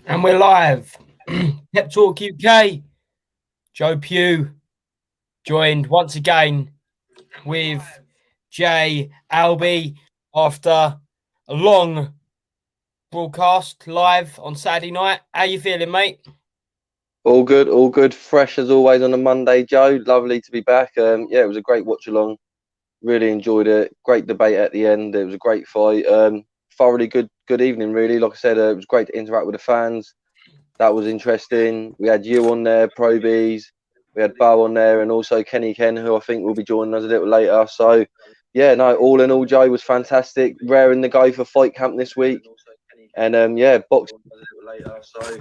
And we're live. Pep Talk UK. Joe Pugh joined once again with Jay Alby after a long broadcast live on Saturday night. How you feeling, mate? All good, all good. Fresh as always on a Monday, Joe. Lovely to be back. Yeah, it was a great watch along. Really enjoyed it. Great debate at the end. It was a great fight. Thoroughly good evening, really. Like I said, it was great to interact with the fans. That was interesting. We had you on there, Probies. We had Bo on there, and also Kenny Ken, who I think will be joining us a little later. So, yeah, no, all in all, Joe was fantastic. Raring to go for fight camp this week, and yeah, boxing a little later. So.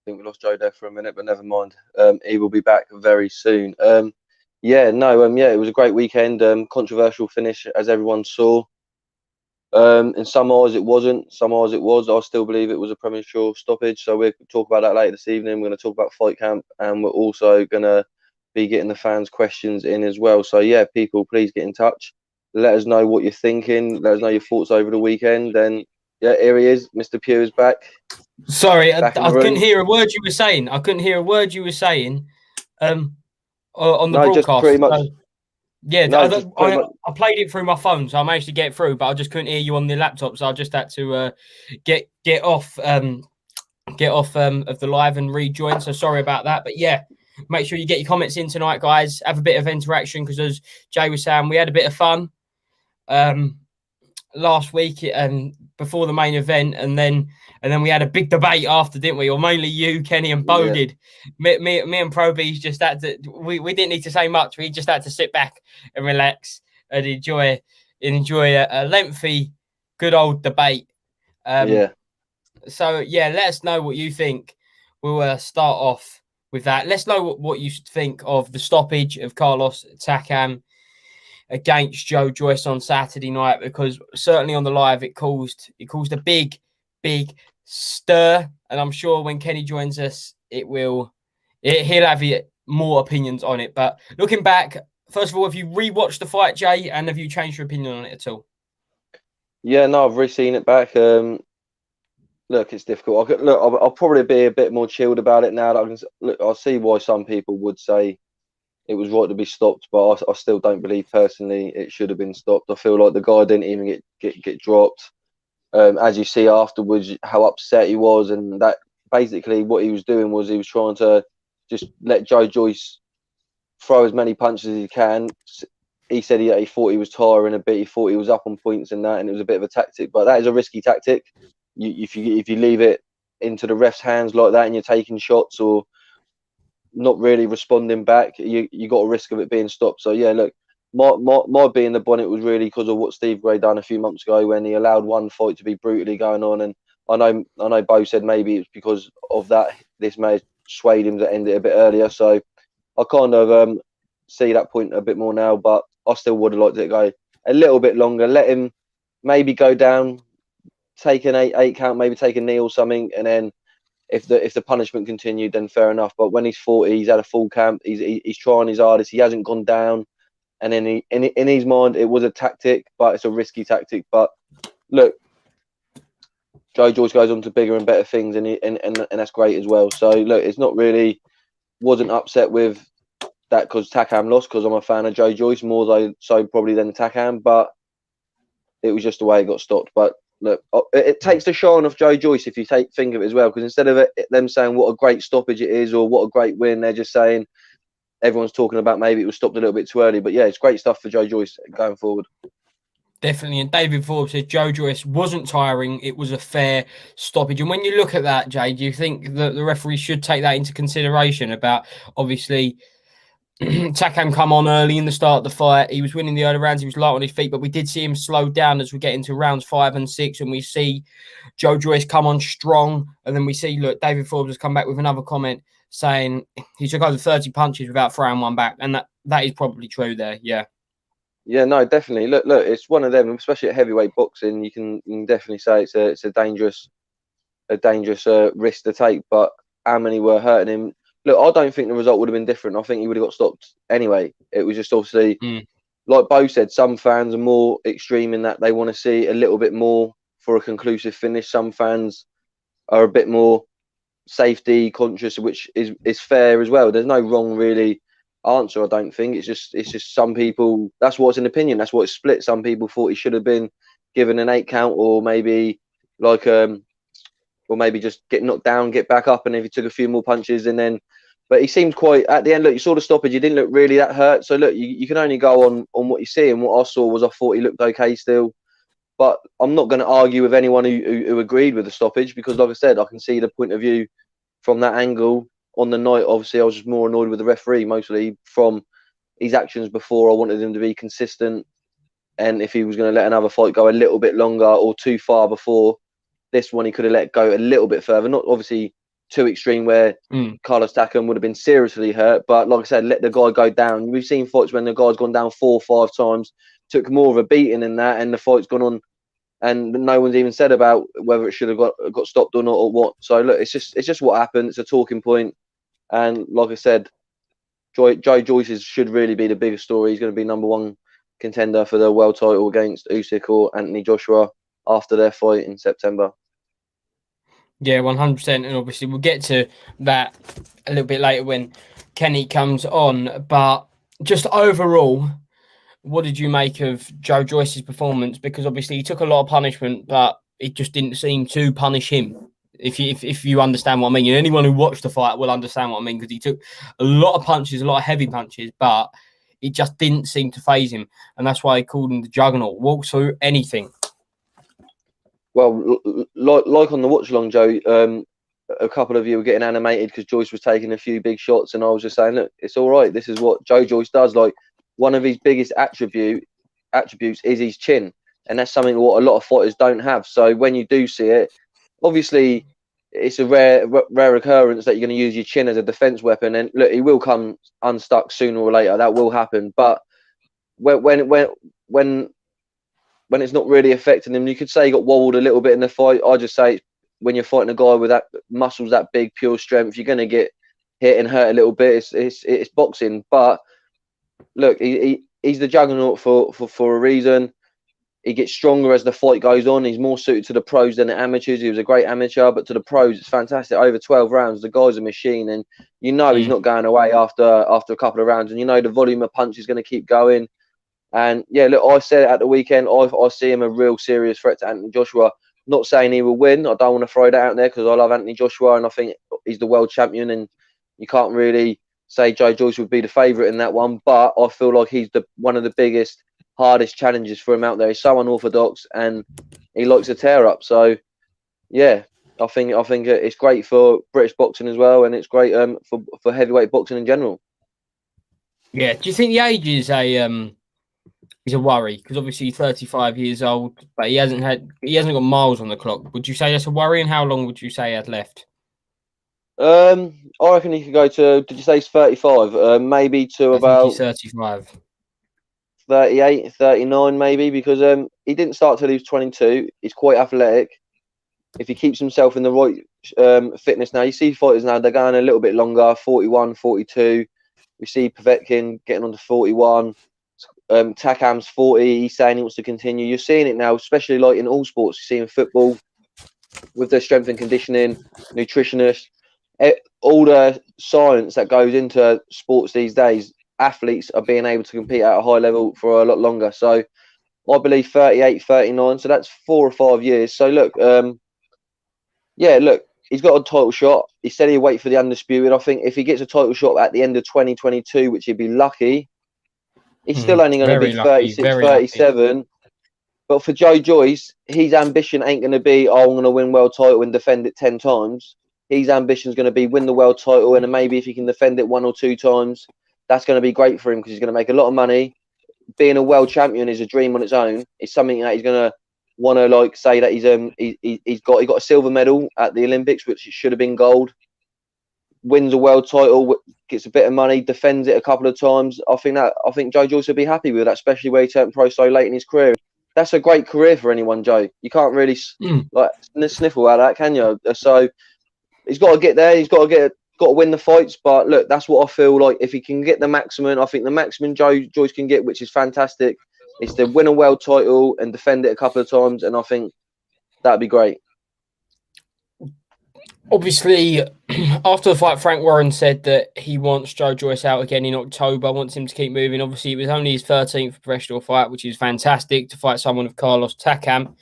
I think we lost Joe there for a minute, but never mind. He will be back very soon. Yeah, no, yeah, it was a great weekend. Controversial finish, as everyone saw. In some eyes, it wasn't. Some eyes, it was. I still believe it was a premature stoppage. So we'll talk about that later this evening. We're going to talk about fight camp, and we're also going to be getting the fans' questions in as well. So yeah, people, please get in touch. Let us know what you're thinking. Let us know your thoughts over the weekend. And yeah, here he is. Mr. Pugh is back. Sorry, I Back in the couldn't room. hear a word you were saying. I couldn't hear a word you were saying on the No, just pretty broadcast. much. Yeah, No, just pretty much. I played it through my phone, so I managed to get through, but I just couldn't hear you on the laptop, so I just had to get off of the live and rejoin. So sorry about that, but yeah, make sure you get your comments in tonight, guys. Have a bit of interaction because, as Jay was saying, we had a bit of fun last week and before the main event, and then we had a big debate after, didn't we? Or mainly you, Kenny, and Bo did. Me and Probies just had to. We didn't need to say much. We just had to sit back and relax and enjoy a lengthy, good old debate. Yeah. So yeah, let us know what you think. We'll start off with that. Let's know what you think of the stoppage of Carlos Takam against Joe Joyce on Saturday night, because certainly on the live it caused a big stir, and I'm sure when Kenny joins us he'll have more opinions on it. But looking back, first of all, have you rewatched the fight, Jay, and have you changed your opinion on it at all? Yeah, no, I've re-seen it back. Look, it's difficult. I'll probably be a bit more chilled about it now. That I see why some people would say it was right to be stopped, but I still don't believe personally it should have been stopped. I feel like the guy didn't even get dropped. As you see afterwards, how upset he was, and that basically what he was doing was he was trying to just let Joe Joyce throw as many punches as he can. He said he thought he was tiring a bit. He thought he was up on points and that, and it was a bit of a tactic. But that is a risky tactic. If you leave it into the ref's hands like that, and you're taking shots or not really responding back, you got a risk of it being stopped. So yeah, look, my being the bonnet was really because of what Steve Gray done a few months ago when he allowed one fight to be brutally going on. And I know Bo said maybe it's because of that this may have swayed him to end it a bit earlier. So I kind of see that point a bit more now, but I still would have liked it to go a little bit longer. Let him maybe go down, take an eight count, maybe take a knee or something, and then if the punishment continued, then fair enough. But when he's 40, he's had a full camp. He's trying his hardest. He hasn't gone down, and then in his mind, it was a tactic, but it's a risky tactic. But look, Joe Joyce goes on to bigger and better things, and that's great as well. So look, it's not really wasn't upset with that because Takam lost, because I'm a fan of Joe Joyce more so probably than Takam, but it was just the way it got stopped. But look, it takes the shine off Joe Joyce if you think of it as well, because instead of them saying what a great stoppage it is or what a great win, they're just saying everyone's talking about maybe it was stopped a little bit too early. But yeah, it's great stuff for Joe Joyce going forward. Definitely. And David Forbes said Joe Joyce wasn't tiring. It was a fair stoppage. And when you look at that, Jay, do you think that the referee should take that into consideration about, obviously, Takam come on early in the start of the fight. He was winning the early rounds. He was light on his feet, but we did see him slow down as we get into rounds 5 and 6, and we see Joe Joyce come on strong. And then we see, look, David Forbes has come back with another comment saying he took over 30 punches without throwing one back, and that is probably true there. Yeah. Yeah, no, definitely. Look, it's one of them, especially at heavyweight boxing. You can definitely say it's a dangerous risk to take. But how many were hurting him? look, I don't think the result would have been different. I think he would have got stopped anyway. It was just obviously, like Bo said, some fans are more extreme in that they want to see a little bit more for a conclusive finish. Some fans are a bit more safety conscious, which is fair as well. There's no wrong really answer. I don't think it's just some people. That's what's an opinion. That's what it's split. Some people thought he should have been given an 8 count, or maybe like or maybe just get knocked down, get back up, and if he took a few more punches and then. But he seemed quite at the end. Look, you saw the stoppage. He didn't look really that hurt. So look, you can only go on what you see. And what I saw was I thought he looked okay still. But I'm not going to argue with anyone who agreed with the stoppage because, like I said, I can see the point of view from that angle on the night. Obviously, I was just more annoyed with the referee, mostly from his actions before. I wanted him to be consistent. And if he was going to let another fight go a little bit longer or too far before this one, he could have let it go a little bit further. Not obviously too extreme where Carlos Takam would have been seriously hurt. But like I said, let the guy go down. We've seen fights when the guy's gone down 4 or 5 times, took more of a beating than that, and the fight's gone on. And no one's even said about whether it should have got stopped or not or what. So look, it's just what happened. It's a talking point. And like I said, Joe Joyce should really be the biggest story. He's going to be #1 contender for the world title against Usyk or Anthony Joshua after their fight in September. Yeah, 100%. And obviously we'll get to that a little bit later when Kenny comes on. But just overall, what did you make of Joe Joyce's performance? Because obviously he took a lot of punishment, but it just didn't seem to punish him. If you understand what I mean, and anyone who watched the fight will understand what I mean, because he took a lot of punches, a lot of heavy punches, but it just didn't seem to faze him, and that's why he called him the Juggernaut. Walks through anything. Well, like on the watch along, Joe, a couple of you were getting animated because Joyce was taking a few big shots, and I was just saying, look, it's all right. This is what Joe Joyce does. Like, one of his biggest attributes is his chin, and that's something what a lot of fighters don't have. So when you do see it, obviously it's a rare occurrence that you're going to use your chin as a defense weapon. And look, he will come unstuck sooner or later. That will happen. But when it's not really affecting him, you could say he got wobbled a little bit in the fight. I just say when you're fighting a guy with that muscles that big, pure strength, you're going to get hit and hurt a little bit. It's boxing. But look, he's the Juggernaut for a reason. He gets stronger as the fight goes on. He's more suited to the pros than the amateurs. He was a great amateur, but to the pros, it's fantastic. Over 12 rounds, the guy's a machine, and you know he's not going away after a couple of rounds, and you know the volume of punch is going to keep going. And yeah, look, I said it at the weekend, I see him a real serious threat to Anthony Joshua. Not saying he will win. I don't want to throw that out there because I love Anthony Joshua and I think he's the world champion, and you can't really say Joe Joyce would be the favourite in that one. But I feel like he's one of the biggest, hardest challenges for him out there. He's so unorthodox and he likes to tear up. So yeah, I think it's great for British boxing as well, and it's great for heavyweight boxing in general. Yeah, do you think the age is a worry? Because obviously he's 35 years old, but he hasn't got miles on the clock. Would you say that's a worry? And how long would you say he had left? I reckon he could go to. Did you say he's 35? Maybe to about 35. 38, 39 maybe, because he didn't start till he was 22. He's quite athletic. If he keeps himself in the right fitness now, you see fighters now, they're going a little bit longer, 41, 42. We see Povetkin getting on to 41. Takam's 40. He's saying he wants to continue. You're seeing it now, especially like in all sports. You see in football with their strength and conditioning, nutritionists, all the science that goes into sports these days. Athletes are being able to compete at a high level for a lot longer. So I believe 38, 39. So that's 4 or 5 years. So look, look, he's got a title shot. He said he'd wait for the undisputed. I think if he gets a title shot at the end of 2022, which he'd be lucky, he's still only going to be 36, 37. Lucky. But for Joe Joyce, his ambition ain't going to be, I'm going to win world title and defend it 10 times. His ambition is going to be win the world title, and maybe if he can defend it 1 or 2 times, that's going to be great for him because he's going to make a lot of money. Being a world champion is a dream on its own. It's something that he's going to want to like say that he got a silver medal at the Olympics, which should have been gold. Wins a world title, gets a bit of money, defends it a couple of times. I think Joe Joyce would be happy with that, especially where he turned pro so late in his career. That's a great career for anyone, Joe. You can't really like sniffle at that, can you? So he's got to get there. He's got to get got to win the fights. But look, that's what I feel like. If he can get the maximum, I think the maximum Joyce can get, which is fantastic, is to win a world title and defend it a couple of times. And I think that'd be great. Obviously, after the fight, Frank Warren said that he wants Joe Joyce out again in October, wants him to keep moving. Obviously, it was only his 13th professional fight, which is fantastic to fight someone of Carlos Takam's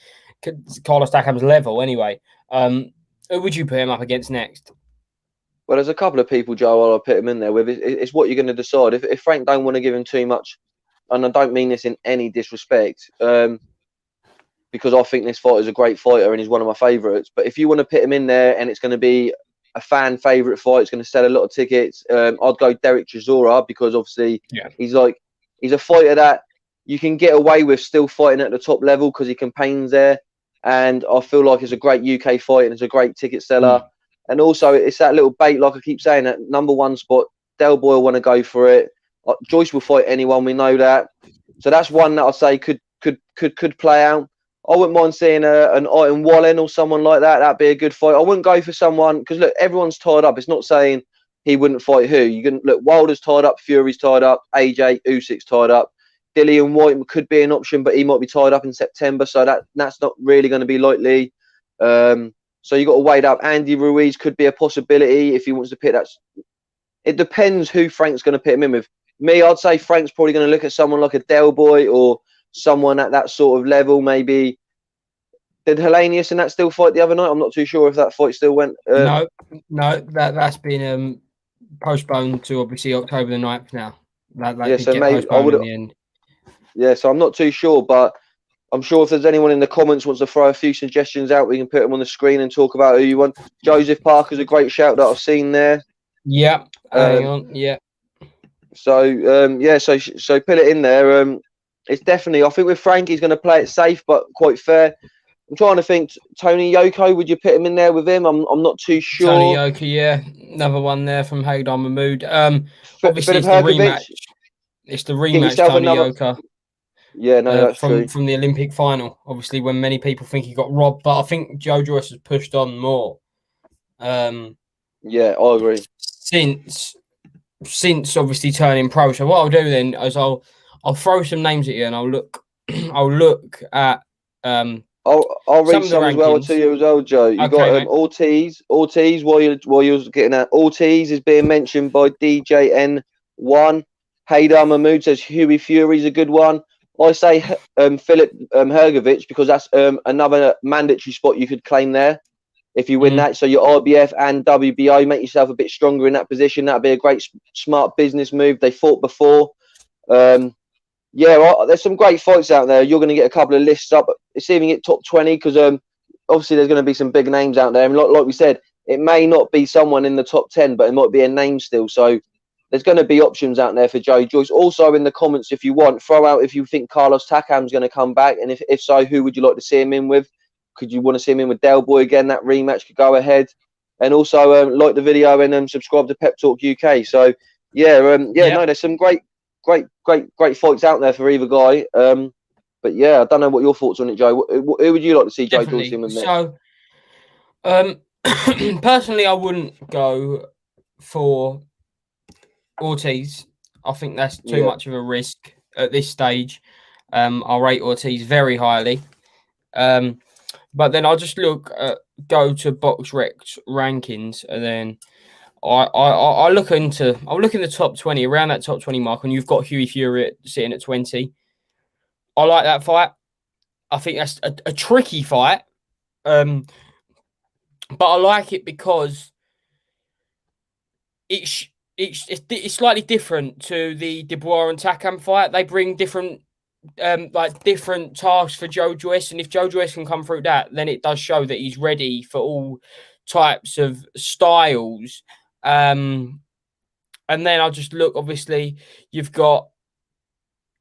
level anyway. Who would you put him up against next? Well, there's a couple of people, Joe, I'll put him in there with. It's what you're going to decide. If Frank don't want to give him too much, and I don't mean this in any disrespect, because I think this fighter is a great fighter and he's one of my favourites. But if you want to put him in there and it's going to be a fan favourite fight, it's going to sell a lot of tickets, I'd go Derek Chisora, because obviously he's a fighter that you can get away with still fighting at the top level because he campaigns there. And I feel like it's a great UK fight and it's a great ticket seller. And also it's that little bait, like I keep saying, that #1 spot. Del Boy will want to go for it. Joyce will fight anyone, we know that. So that's one that I'd say could play out. I wouldn't mind seeing an Iron Wallen or someone like that. That'd be a good fight. I wouldn't go for someone, because look, everyone's tied up. It's not saying he wouldn't fight who. You can look, Wilder's tied up, Fury's tied up, AJ Usyk's tied up. Dillian White could be an option, but he might be tied up in September, so that's not really going to be likely. So you got to wait up. Andy Ruiz could be a possibility if he wants to pick that. It depends who Frank's going to put him in with. Me, I'd say Frank's probably going to look at someone like a Del Boy or someone at that sort of level. Maybe did Helenius and that still fight the other night? I'm not too sure if that fight still went. No, that's been postponed to obviously October the 9th now. That so maybe I would. In the end. Yeah, so I'm not too sure, but I'm sure if there's anyone in the comments wants to throw a few suggestions out, we can put them on the screen and talk about who you want. Joseph Parker's a great shout that I've seen there. Yeah, hang on, yeah. So so put it in there. It's definitely, I think with Frank, he's going to play it safe but quite fair. I'm trying to think. Tony Yoko, would you put him in there with him? I'm not too sure. Tony Yoko, yeah, another one there from Haydar Mahmoud. Obviously it's the rematch. It's the rematch, Tony Yoko. Yeah, no, that's true. From the Olympic final. Obviously, when many people think he got robbed, but I think Joe Joyce has pushed on more. Yeah, I agree. Since obviously turning pro. So what I'll do then is I'll throw some names at you and I'll look at I'll read some as well to you as well, Joe. You got Ortiz. While you're getting at Ortiz is being mentioned by DJN1. Haydar Mahmoud says Huey Fury's a good one. I say Philip Hergovich, because that's another mandatory spot you could claim there if you win that. So your RBF and WBO, make yourself a bit stronger in that position. That'd be a great, smart business move. They fought before. There's some great fights out there. You're going to get a couple of lists up. It's even get top 20, because obviously there's going to be some big names out there. And like we said, it may not be someone in the top 10, but it might be a name still. So there's going to be options out there for Joe Joyce. Also in the comments, if you want, throw out if you think Carlos Takam's going to come back. And if so, who would you like to see him in with? Could you want to see him in with Del Boy again? That rematch could go ahead. And also like the video and subscribe to Pep Talk UK. So no, there's some great fights out there for either guy. But yeah, I don't know what your thoughts on it, Joe. Who would you like to see Joe Joyce in with next? So, personally, I wouldn't go for Ortiz. I think that's too much of a risk at this stage. I rate Ortiz very highly. But then I'll just go to BoxRec rankings, and then I look in the top 20, around that top 20 mark, and you've got Huey Fury sitting at 20. I like that fight. I think that's a tricky fight. But I like it because it's slightly different to the Dubois and Takam fight. They bring different tasks for Joe Joyce, and if Joe Joyce can come through that, then it does show that he's ready for all types of styles. And then I'll just look, obviously, you've got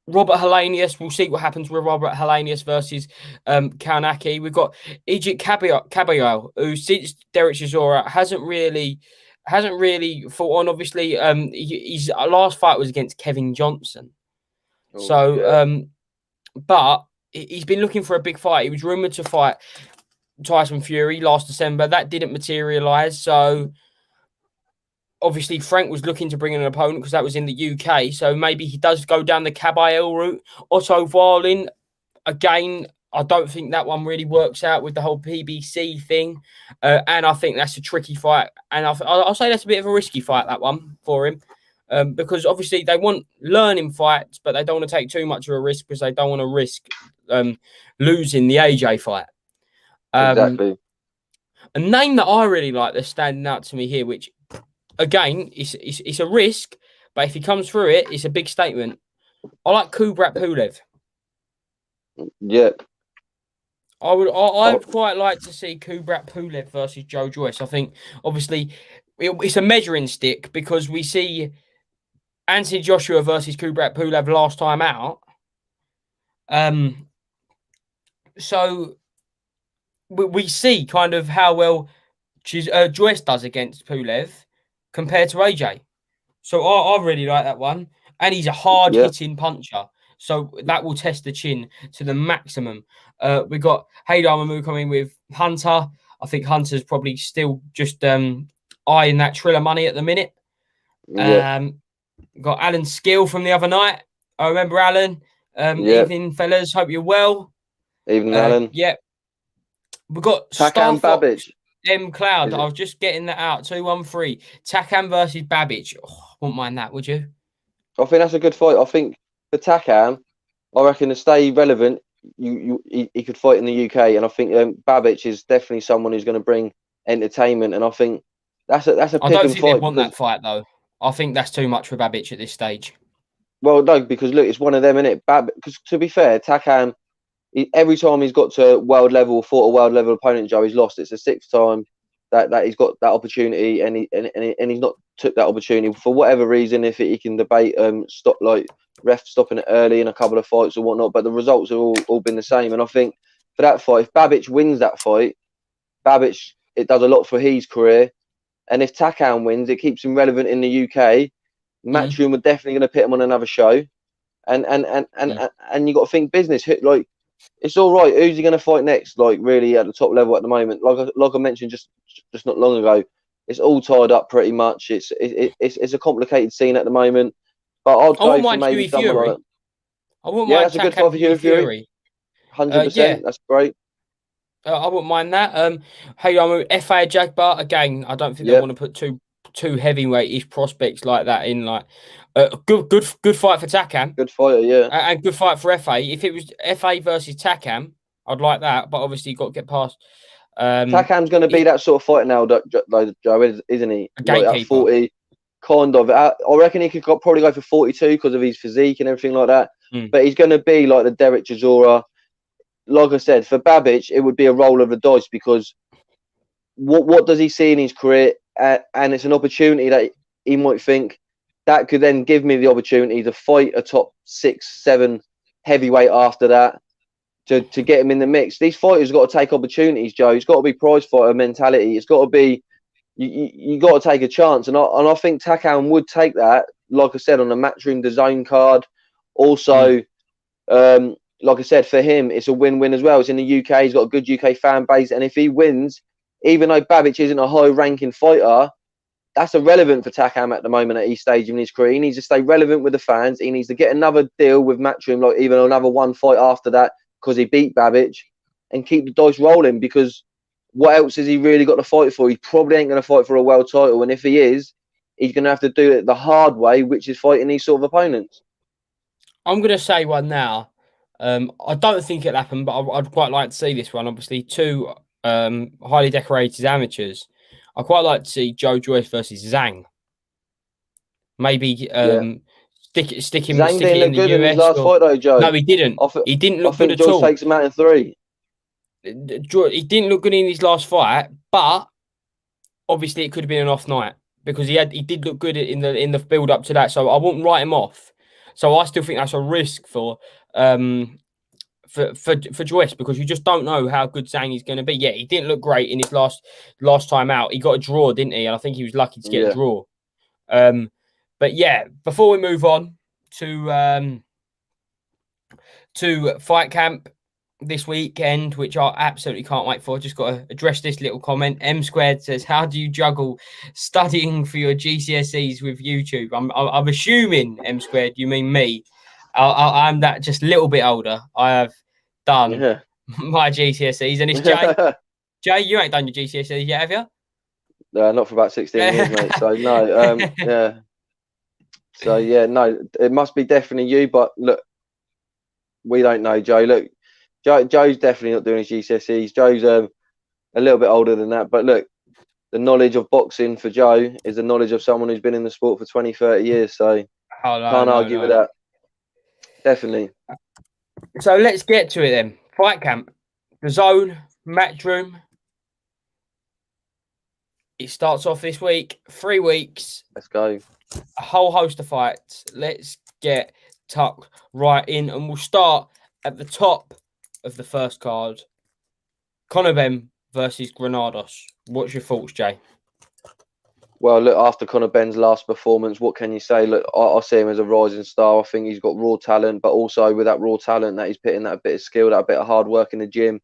Robert Helenius. We'll see what happens with Robert Helenius versus Kaunaki. We've got Egypt Caballero, who since Derek Chisora hasn't really fought on. Obviously, his last fight was against Kevin Johnson. But he's been looking for a big fight. He was rumoured to fight Tyson Fury last December. That didn't materialise. So obviously Frank was looking to bring in an opponent because that was in the UK. So maybe he does go down the Caballero route. Otto Wallin, again, I don't think that one really works out with the whole PBC thing. And I think that's a tricky fight. And I'll say that's a bit of a risky fight, that one, for him. Because obviously they want learning fights, but they don't want to take too much of a risk because they don't want to risk losing the AJ fight. Exactly. A name that I really like that's standing out to me here, which, again, it's a risk, but if he comes through it, it's a big statement. I like Kubrat Pulev. Yeah. I'd quite like to see Kubrat Pulev versus Joe Joyce. I think, obviously, it's a measuring stick because we see Anthony Joshua versus Kubrat Pulev last time out. So we see kind of how well Joyce does against Pulev compared to AJ. So I really like that one. And he's a hard-hitting puncher. So that will test the chin to the maximum. We got Haydar Mahmoud coming with Hunter. I think Hunter's probably still just eyeing that Triller money at the minute. Got Alan Skill from the other night. I remember Alan. Evening, fellas. Hope you're well. Evening, Alan. Yeah. We got Takam Babbage. M Cloud. I was just getting that out. 213. Takam versus Babbage. Oh, I wouldn't mind that, would you? I think that's a good fight. I think for Takam, I reckon to stay relevant, he could fight in the UK, and I think Babbage is definitely someone who's going to bring entertainment, and I think that's a pick and fight. I don't think they want that fight though. I think that's too much for Babbage at this stage. Well, no, because look, it's one of them, innit? Because to be fair, Takam, every time he's got to world level, fought a world level opponent, Joe, he's lost. It's the 6th time that he's got that opportunity, and he's not took that opportunity for whatever reason. If he can debate stop like ref stopping it early in a couple of fights or whatnot, but the results have all been the same. And I think for that fight, if Babbage wins that fight, it does a lot for his career. And if Takam wins, it keeps him relevant in the UK. Matchroom are definitely going to put him on another show, and you got to think business. Like, it's all right. Who's he going to fight next? Like, really at the top level at the moment. Like I mentioned just not long ago, it's all tied up pretty much. It's a complicated scene at the moment. But I'd go for maybe someone like that. I wouldn't mind. That's a good fight for Huey Fury. 100%. That's great. I wouldn't mind that. Hey, I'm FA Jagbar again. I don't think they want to put two heavyweight-ish prospects like that in. Like, good fight for Takam. Good fighter, yeah. And good fight for FA. If it was FA versus Takam, I'd like that. But obviously, you've got to get past. Takam's going to be that sort of fighter now, Joe, isn't he? A gatekeeper. Like at 40, kind of. I reckon he could probably go for 42 because of his physique and everything like that. But he's going to be like the Derek Chisora. Like I said, for Babbage, it would be a roll of the dice because what does he see in his career? And it's an opportunity that he might think that could then give me the opportunity to fight a top 6, 7 heavyweight after that to get him in the mix. These fighters have got to take opportunities, Joe. It's got to be prize fighter mentality. It's got to be you got to take a chance, and I think Takam would take that. Like I said, on the Matchroom Dazn card. Also, like I said, for him, it's a win-win as well. It's in the UK. He's got a good UK fan base. And if he wins, even though Babbage isn't a high-ranking fighter, that's irrelevant for Takam at the moment at his stage in his career. He needs to stay relevant with the fans. He needs to get another deal with Matchroom, like even another one fight after that, because he beat Babbage, and keep the dice rolling, because what else has he really got to fight for? He probably ain't going to fight for a world title. And if he is, he's going to have to do it the hard way, which is fighting these sort of opponents. I'm going to say one now. I don't think it'll happen, but I'd quite like to see this one. Obviously, two highly decorated amateurs. I'd quite like to see Joe Joyce versus Zhang. Maybe stick him in the US. In his last fight, though, Joe. No, he didn't. He didn't look good at all. Joyce takes him out in 3. He didn't look good in his last fight, but obviously it could have been an off night because he did look good in the build up to that. So I wouldn't write him off. So I still think that's a risk for Joyce, because you just don't know how good Zhang is going to be. Yeah, he didn't look great in his last time out. He got a draw, didn't he? And I think he was lucky to get a draw. But yeah, before we move on to Fight Camp, this weekend, which I absolutely can't wait for. Just got to address this little comment. M Squared says, "How do you juggle studying for your GCSEs with YouTube?" I'm assuming M Squared, you mean me. I'm that just a little bit older. I have done Yeah. my GCSEs, and it's Jay. Jay, you ain't done your GCSEs yet, have you? Not for about 16 years, mate. So no, yeah. So yeah, no, it must be definitely you. But look, we don't know, Joe. Look, Joe's definitely not doing his GCSEs. Joe's a little bit older than that. But look, the knowledge of boxing for Joe is the knowledge of someone who's been in the sport for 20, 30 years. So can't argue with that. Definitely. So let's get to it then. Fight camp, Dazn, Matchroom. It starts off this week, 3 weeks. Let's go. A whole host of fights. Let's get tucked right in, and we'll start at the top of the first card. Conor Benn versus Granados. What's your thoughts, Jay? Well, look, after Conor Benn's last performance, what can you say? Look, I see him as a rising star. I think he's got raw talent, but also with that raw talent, that he's putting that bit of skill, that bit of hard work in the gym,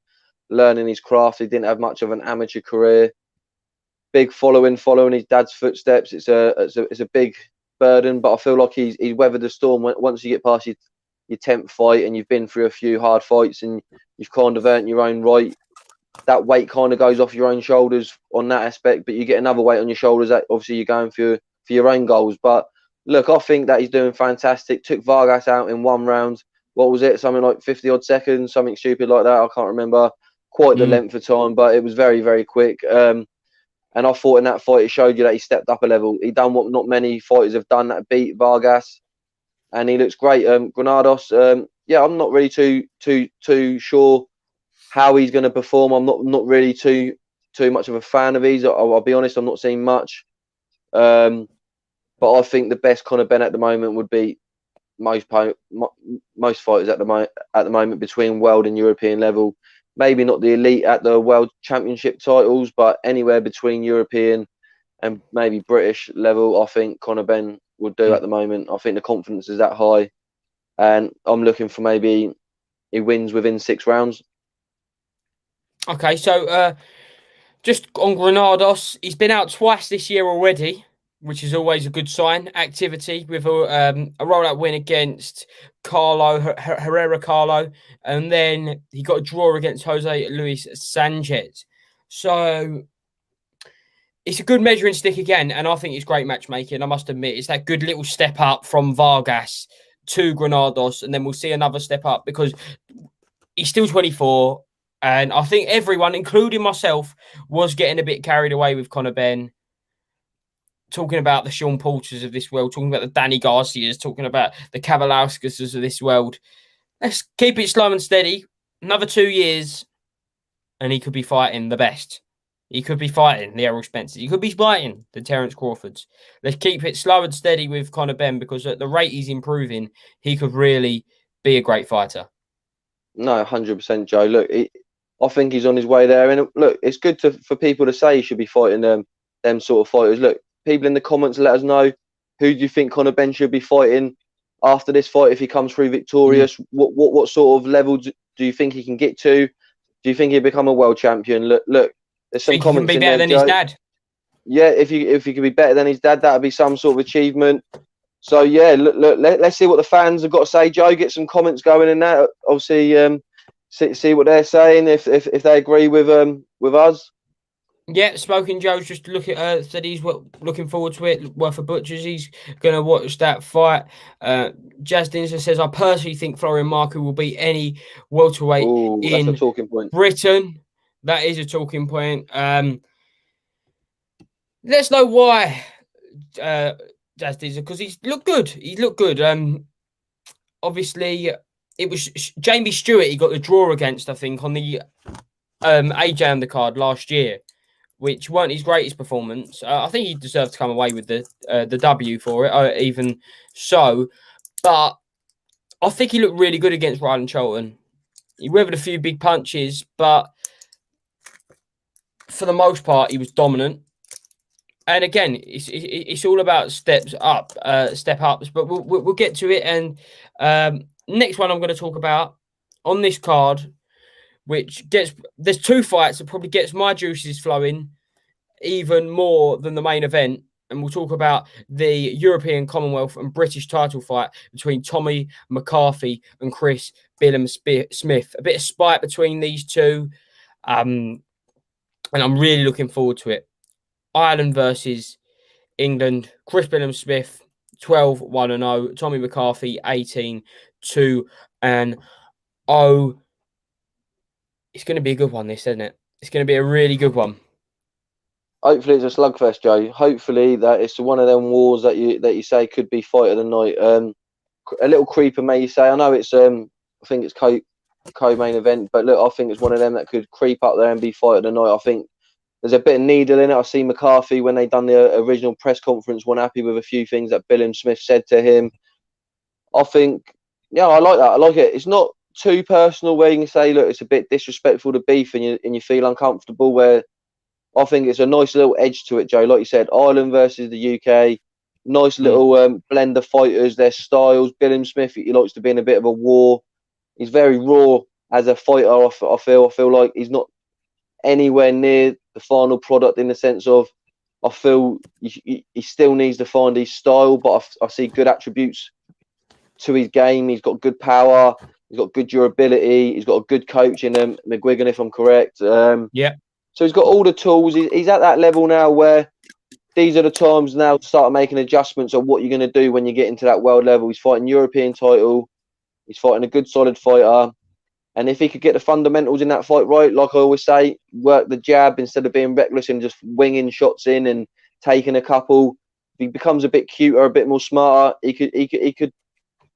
learning his craft. He didn't have much of an amateur career. Big following his dad's footsteps. It's a big burden, but I feel like he's weathered the storm. Once you get past your 10th fight and you've been through a few hard fights and you've kind of earned your own right, that weight kind of goes off your own shoulders on that aspect, but you get another weight on your shoulders that obviously you're going for your own goals. But look, I think that he's doing fantastic. Took Vargas out in 1 round. What was it? Something like 50 odd seconds, something stupid like that. I can't remember quite the length of time, but it was very, very quick. And I thought in that fight, it showed you that he stepped up a level. He done what not many fighters have done, that beat Vargas, and he looks great. Granados, yeah, I'm not really too sure how he's going to perform. I'm not really too much of a fan of his. I'll be honest, I'm not seeing much. But I think the best Conor Benn at the moment would be most fighters at the moment between world and European level. Maybe not the elite at the world championship titles, but anywhere between European and maybe British level, I think Conor Benn would do at the moment. I think the confidence is that high, and I'm looking for maybe he wins within 6 rounds. Okay, so just on Granados, he's been out twice this year already, which is always a good sign. Activity with a rollout win against Herrera Carlo, and then he got a draw against Jose Luis Sanchez. So it's a good measuring stick again, and I think it's great matchmaking. I must admit, it's that good little step up from Vargas to Granados, and then we'll see another step up because he's still 24. And I think everyone, including myself, was getting a bit carried away with Conor Benn. Talking about the Sean Porters of this world, talking about the Danny Garcias, talking about the Kavalauskas of this world. Let's keep it slow and steady. Another 2 years, and he could be fighting the best. He could be fighting the Errol Spencers. He could be fighting the Terence Crawfords. Let's keep it slow and steady with Conor Benn because at the rate he's improving, he could really be a great fighter. No, 100%, Joe. Look, I think he's on his way there. And look, it's good for people to say he should be fighting them sort of fighters. Look, people in the comments, let us know, who do you think Conor Benn should be fighting after this fight if he comes through victorious? What sort of level do you think he can get to? Do you think he'll become a world champion? Look, there's some comments he can be better than his dad. Yeah, if he could be better than his dad, that would be some sort of achievement. So yeah, look, let's see what the fans have got to say. Joe, get some comments going in that. Obviously, see what they're saying if they agree with us. Yeah, Smoking Joe's just said he's looking forward to it. Worth a Butchers, he's going to watch that fight. Jasdin says, I personally think Florian Marco will beat any welterweight in that's a talking point. Britain. That is a talking point. Let's know why Jasdin, because he's looked good. He looked good. Obviously, it was Jamie Stewart he got the draw against, I think, on the AJ undercard last year, which weren't his greatest performance. I think he deserved to come away with the W for it, even so. But I think he looked really good against Ryland Cholton. He weathered a few big punches, but for the most part, he was dominant. And again, it's all about step ups. But we'll get to it. And next one I'm going to talk about on this card, which there's 2 fights that probably gets my juices flowing even more than the main event. And we'll talk about the European, Commonwealth and British title fight between Tommy McCarthy and Chris Billam-Smith. A bit of spite between these two. And I'm really looking forward to it. Ireland versus England. Chris Billam-Smith, 12-1-0. Tommy McCarthy, 18-2-0. It's going to be a good one, this, isn't it? It's going to be a really good one. Hopefully it's a slugfest, Joe. Hopefully that it's one of them wars that you say could be fight of the night. A little creeper, may you say? I know it's I think it's co-main event, but look, I think it's one of them that could creep up there and be fight of the night. I think there's a bit of needle in it. I see McCarthy when they done the original press conference, wasn't happy with a few things that Billam-Smith said to him. I think, yeah, I like that. I like it. It's not too personal where you can say, look, it's a bit disrespectful to beef and you feel uncomfortable. Where I think it's a nice little edge to it, Joe. Like you said, Ireland versus the UK. Nice little blend of fighters, their styles. Billam-Smith, he likes to be in a bit of a war. He's very raw as a fighter. I feel like he's not anywhere near the final product in the sense of I feel he still needs to find his style, but I see good attributes to his game. He's got good power. He's got good durability. He's got a good coach in him, McGuigan, if I'm correct. Yeah. So he's got all the tools. He's at that level now where these are the times now to start making adjustments on what you're going to do when you get into that world level. He's fighting European title. He's fighting a good, solid fighter. And if he could get the fundamentals in that fight right, like I always say, work the jab instead of being reckless and just winging shots in and taking a couple. If he becomes a bit cuter, a bit more smarter, he could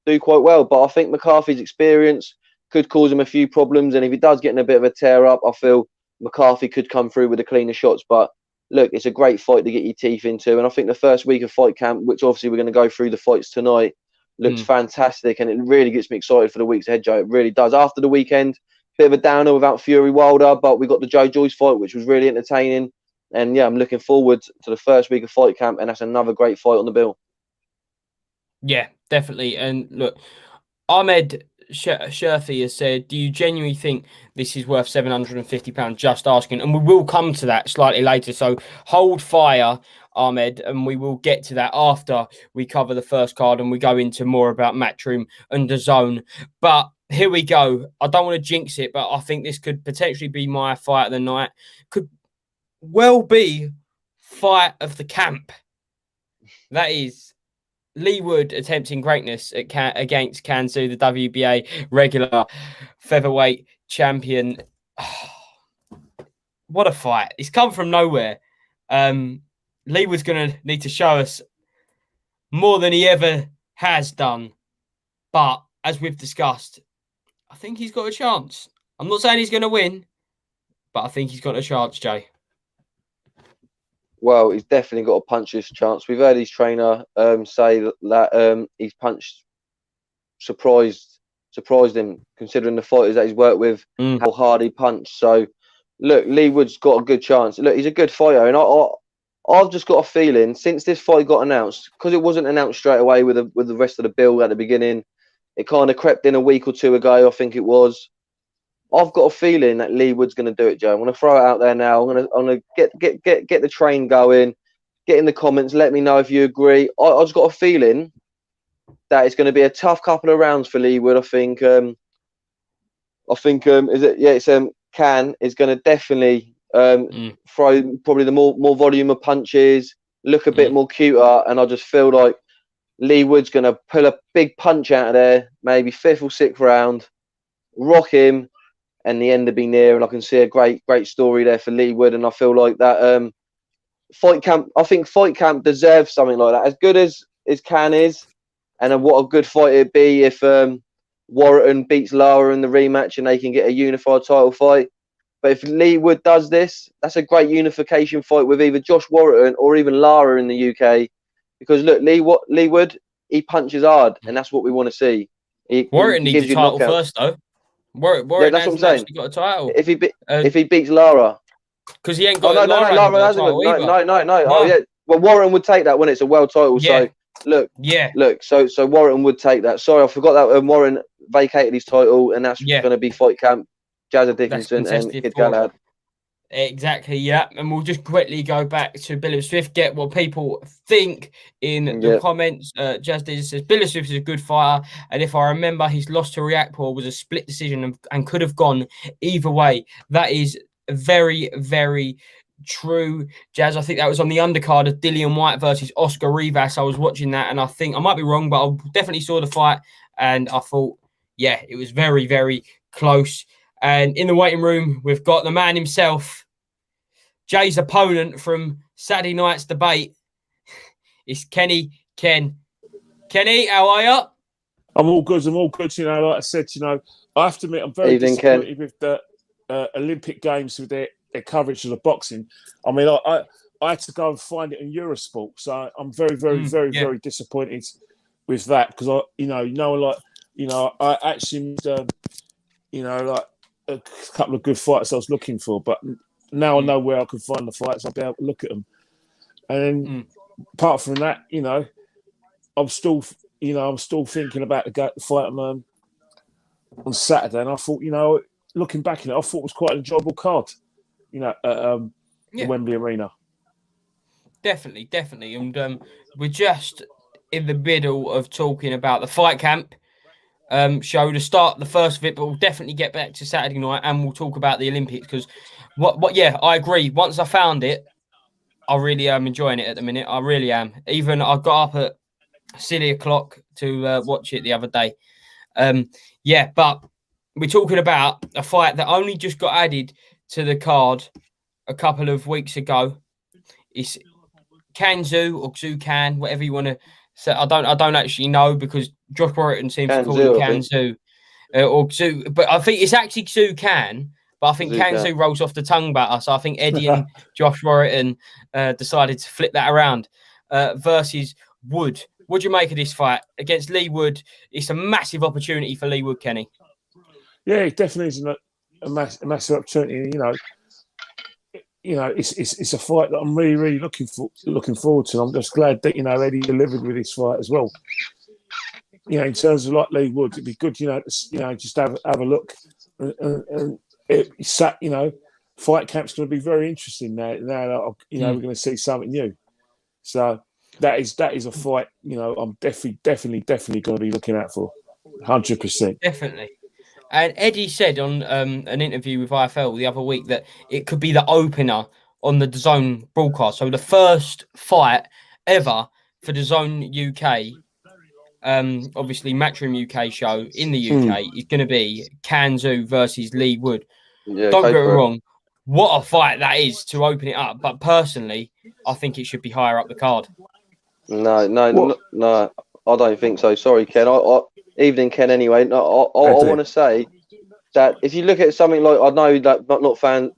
do quite well. But I think McCarthy's experience could cause him a few problems. And if he does get in a bit of a tear up, I feel McCarthy could come through with the cleaner shots. But look, it's a great fight to get your teeth into. And I think the first week of fight camp, which obviously we're going to go through the fights tonight, looks fantastic, and it really gets me excited for the weeks ahead, Joe. It really does. After the weekend, bit of a downer without Fury Wilder, but we got the Joyce fight, which was really entertaining. And yeah, I'm looking forward to the first week of fight camp, and that's another great fight on the bill. Yeah, definitely. And look, Ahmed Sherfi has said, do you genuinely think this is worth £750? Just asking. And we will come to that slightly later. So hold fire, Ahmed, and we will get to that after we cover the first card and we go into more about Matchroom and Dazn. But here we go. I don't want to jinx it, but I think this could potentially be my fight of the night. Could well be fight of the camp. That is Lee Wood attempting greatness against Kansu, the WBA regular featherweight champion. Oh, what a fight. It's come from nowhere. Lee Wood's going to need to show us more than he ever has done. But as we've discussed, I think he's got a chance. I'm not saying he's going to win, but I think he's got a chance, Jay. Well, he's definitely got a puncher's chance. We've heard his trainer say that he's punched, surprised him, considering the fighters that he's worked with, how hard he punched. So, look, Lee Wood's got a good chance. Look, he's a good fighter, and I've just got a feeling since this fight got announced, because it wasn't announced straight away with the rest of the bill at the beginning. It kind of crept in a week or two ago, I think it was. I've got a feeling that Lee Wood's going to do it, Joe. I'm going to throw it out there now. I'm going to get the train going. Get in the comments. Let me know if you agree. I just got a feeling that it's going to be a tough couple of rounds for Lee Wood. I think Can is going to definitely throw probably the more volume of punches, look a bit more cuter, and I just feel like Lee Wood's going to pull a big punch out of there, maybe 5th or 6th round, rock him, and the end to be near. And I can see a great story there for Lee Wood. And I feel like that fight camp deserves something like that. As good as Can is, and what a good fight it'd be if Warrington beats Lara in the rematch and they can get a unified title fight. But if Lee Wood does this, that's a great unification fight with either Josh Warrington or even Lara in the UK. Because look, Lee Wood, he punches hard, and that's what we want to see. Warrington needs a title first, though. Warrington that's what I'm saying. Got a title. If he beats Lara, because he ain't got. Lara hasn't. No. Oh yeah. Well, Warrington would take that when it's a world title. Yeah. So look. So Warrington would take that. Sorry, I forgot that Warrington vacated his title, and that's going to be fight camp. Jazza That's Dickinson and contested Kid for. Galahad. Exactly, yeah. And we'll just quickly go back to Billam-Smith, get what people think in the comments. Jazz Dizzy says, Billam-Smith is a good fighter, and if I remember, his loss to Riakporhe was a split decision and could have gone either way. That is very, very true, Jazz. I think that was on the undercard of Dillian White versus Oscar Rivas. I was watching that, and I think, I might be wrong, but I definitely saw the fight, and I thought, yeah, it was very, very close. And in the waiting room, we've got the man himself, Jay's opponent from Saturday night's debate. It's Kenny Ken. Kenny, how are you? I'm all good. You know, like I said, you know, I have to admit, I'm very disappointed with the Olympic Games with their coverage of the boxing. I mean, I had to go and find it in Eurosport, so I'm very, very disappointed with that because I actually missed, like a couple of good fights I was looking for, but now I know where I can find the fights. I'll be able to look at them. And apart from that, you know, I'm still thinking about the fight on Saturday. And I thought, you know, looking back at it, I thought it was quite an enjoyable card, you know, at the Wembley Arena. Definitely. And we're just in the middle of talking about the Fight Camp show to start the first of it, but we'll definitely get back to Saturday night and we'll talk about the Olympics because I agree. Once I found it, I really am enjoying it at the minute. I really am. Even I got up at silly o'clock to watch it the other day. But we're talking about a fight that only just got added to the card a couple of weeks ago. It's Kanzu or Xucan, whatever you want to say. I don't actually know because Josh Warrington seems to call him Kanzu or Xu, but I think it's actually Xucan. But I think Kanzu rolls off the tongue better. So I think Eddie and Josh Warrington decided to flip that around versus Wood. What do you make of this fight against Lee Wood? It's a massive opportunity for Lee Wood, Kenny. Yeah, it definitely is a massive opportunity. You know, it's a fight that I'm really looking forward to. I'm just glad that, you know, Eddie delivered with this fight as well. You know, in terms of like Lee Wood, it'd be good, you know, just have a look. And Fight Camp's going to be very interesting now. Now, you know, we're going to see something new. So that is a fight, you know, I'm definitely going to be looking out for, 100%. Definitely. And Eddie said on an interview with IFL the other week that it could be the opener on the DAZN broadcast. So the first fight ever for the DAZN UK, obviously Matchroom UK show in the UK is going to be Kanzu versus Lee Wood. Yeah, don't get me wrong, what a fight that is to open it up. But personally, I think it should be higher up the card. No, I don't think so. Sorry, Ken. Evening, Ken. Anyway, I want to say that if you look at something like, I know that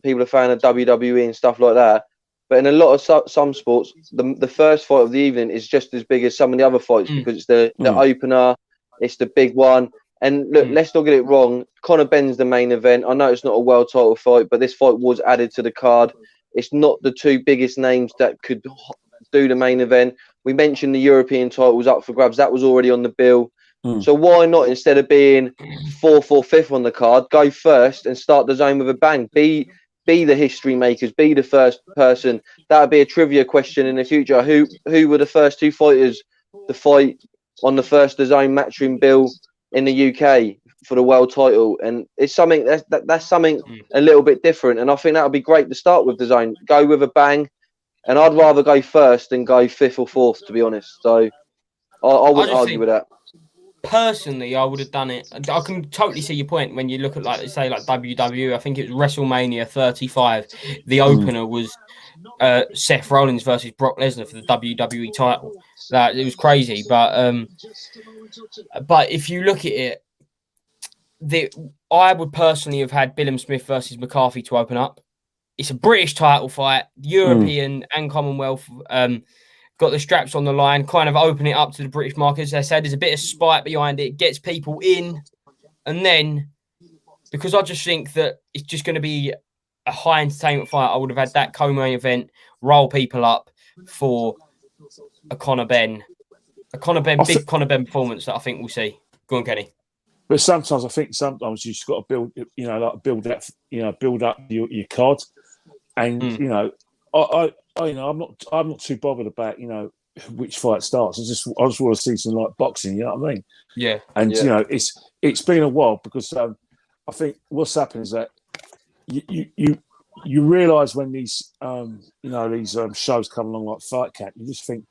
people are fan of WWE and stuff like that, but in a lot of some sports, the first fight of the evening is just as big as some of the other fights because it's the opener, it's the big one. And look, let's not get it wrong. Conor Benn's the main event. I know it's not a world title fight, but this fight was added to the card. It's not the two biggest names that could do the main event. We mentioned the European titles up for grabs. That was already on the bill. So why not, instead of being fourth or fifth on the card, go first and start the zone with a bang? Be the history makers. Be the first person. That would be a trivia question in the future. Who were the first two fighters to fight on the first DAZN Matchroom bill in the UK for the world title? And it's something that's something a little bit different. And I think that would be great to start with DAZN. Go with a bang. And I'd rather go first than go fifth or fourth, to be honest. So I wouldn't argue with that. Personally, I would have done it. I can totally see your point when you look at, like WWE. I think it was WrestleMania 35. The opener was Seth Rollins versus Brock Lesnar for the WWE title. That it was crazy, but if you look at it, I would personally have had Billam-Smith versus McCarthy to open up. It's a British title fight, European and Commonwealth. Got the straps on the line, kind of open it up to the British market. As I said, there's a bit of spite behind it, gets people in. And then, because I just think that it's just going to be a high entertainment fight, I would have had that co-main event roll people up for a Conor Benn. Big Conor Benn performance that I think we'll see. Go on, Kenny. But sometimes I think you've just got to build, build up your card, and I'm not too bothered about which fight starts. I just want to see some like boxing. You know what I mean? Yeah. And it's been a while because I think what's happened is that you realise when these shows come along like Fight Camp, you just think,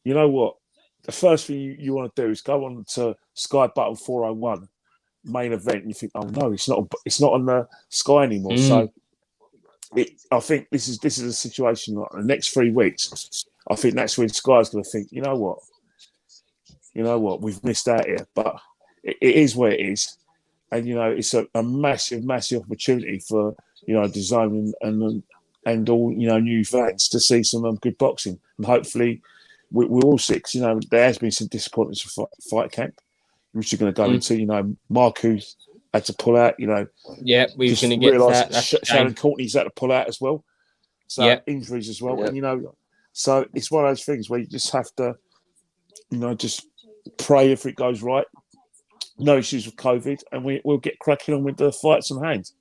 you know what, the first thing you want to do is go on to Sky Battle 401 main event, and you think, oh no, it's not on the Sky anymore. So I think this is a situation like the next 3 weeks. I think that's when Sky's going to think, you know what, we've missed out here, but it is where it is, and it's a massive opportunity for Dazn and all new fans to see some good boxing, and hopefully we're all six. There has been some disappointments for Fight Camp, which you're going to go into. Marku had to pull out. Yeah, we were going to get to that. Shannon Courtney's had to pull out as well. So injuries as well, and so it's one of those things where you just have to, just pray if it goes right. No issues with COVID, and we'll get cracking on with the fights on hand.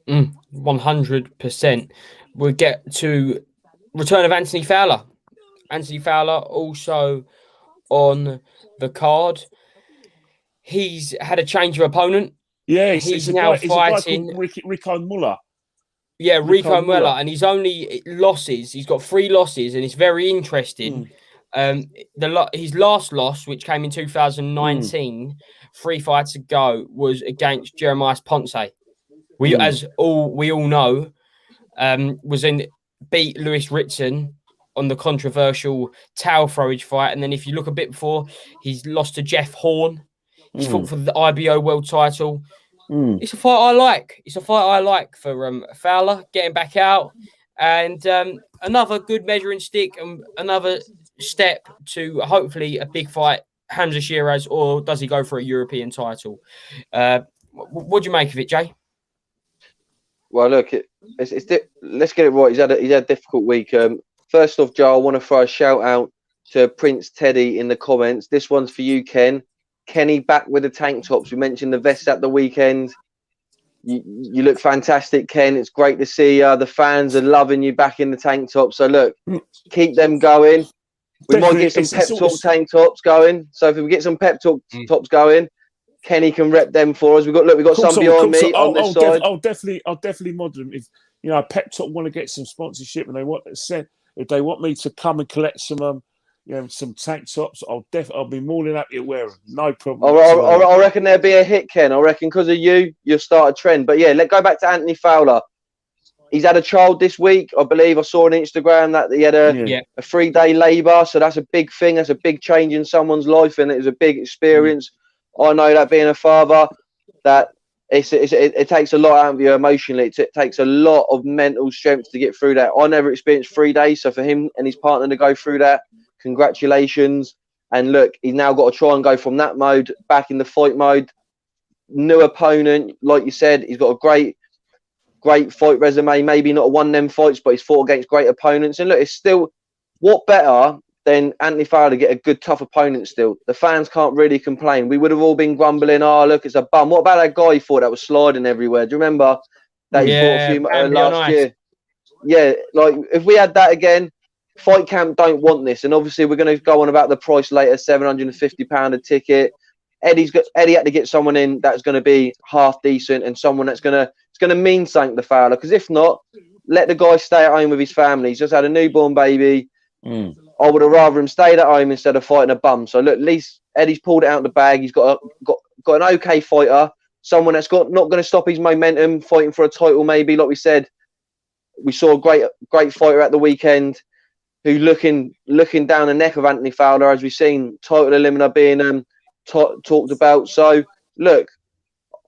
100%. We'll get to return of Anthony Fowler. Anthony Fowler also on the card. He's had a change of opponent. Yeah, he's now fighting Rico Muller. Yeah, Rico Muller, and he's only losses. He's got 3 losses, and it's very interesting. His last loss, which came in 2019, 3 fights ago, was against Jeremiah Ponce. As we all know, beat Lewis Ritson on the controversial towel throwage fight, and then if you look a bit before, he's lost to Jeff Horn. He's fought for the IBO world title. It's a fight I like. It's a fight I like for Fowler getting back out, and another good measuring stick and another step to hopefully a big fight. Hamzah Shiraz, or does he go for a European title? What do you make of it, Jay? Well, look, let's get it right. He's had a difficult week. First off, Joe, I want to throw a shout out to Prince Teddy in the comments. This one's for you, Ken. Kenny back with the tank tops. We mentioned the vest at the weekend. You look fantastic, Ken. It's great to see you. The fans are loving you back in the tank top. So look, keep them going. We might get some pep talk tank tops going. So if we get some pep talk tops going, Kenny can rep them for us. We've got some behind me on this side. I'll definitely model them. If pep talk want to get some sponsorship and if they want me to come and collect some some tank tops, I'll be more than happy to wear them. No problem. I reckon there'll be a hit, Ken. I reckon because of you'll start a trend. But yeah, let's go back to Anthony Fowler. He's had a child this week. I believe I saw on Instagram that he had a 3-day labour. So that's a big thing. That's a big change in someone's life, and it was a big experience. I know that being a father, that it takes a lot out of you emotionally. It takes a lot of mental strength to get through that. I never experienced 3 days. So for him and his partner to go through that, congratulations. And look, he's now got to try and go from that mode back in the fight mode. New opponent, like you said, he's got a great fight resume. Maybe not won them fights, but he's fought against great opponents. And look, it's still, what better than Anthony Fowler to get a good, tough opponent still? The fans can't really complain. We would have all been grumbling, oh, look, it's a bum. What about that guy he fought that was sliding everywhere? Do you remember that he fought a few last year? Yeah, like if we had that again, Fight Camp don't want this. And obviously we're going to go on about the price later, £750 a ticket. Eddie had to get someone in that's going to be half decent and someone that's going to mean something to Fowler. Because if not, let the guy stay at home with his family. He's just had a newborn baby. I would have rather him stayed at home instead of fighting a bum. So look, at least Eddie's pulled it out of the bag. He's got an okay fighter, someone that's not going to stop his momentum, fighting for a title maybe. Like we said, we saw a great fighter at the weekend who looking down the neck of Anthony Fowler, as we've seen title eliminer being talked about. So look,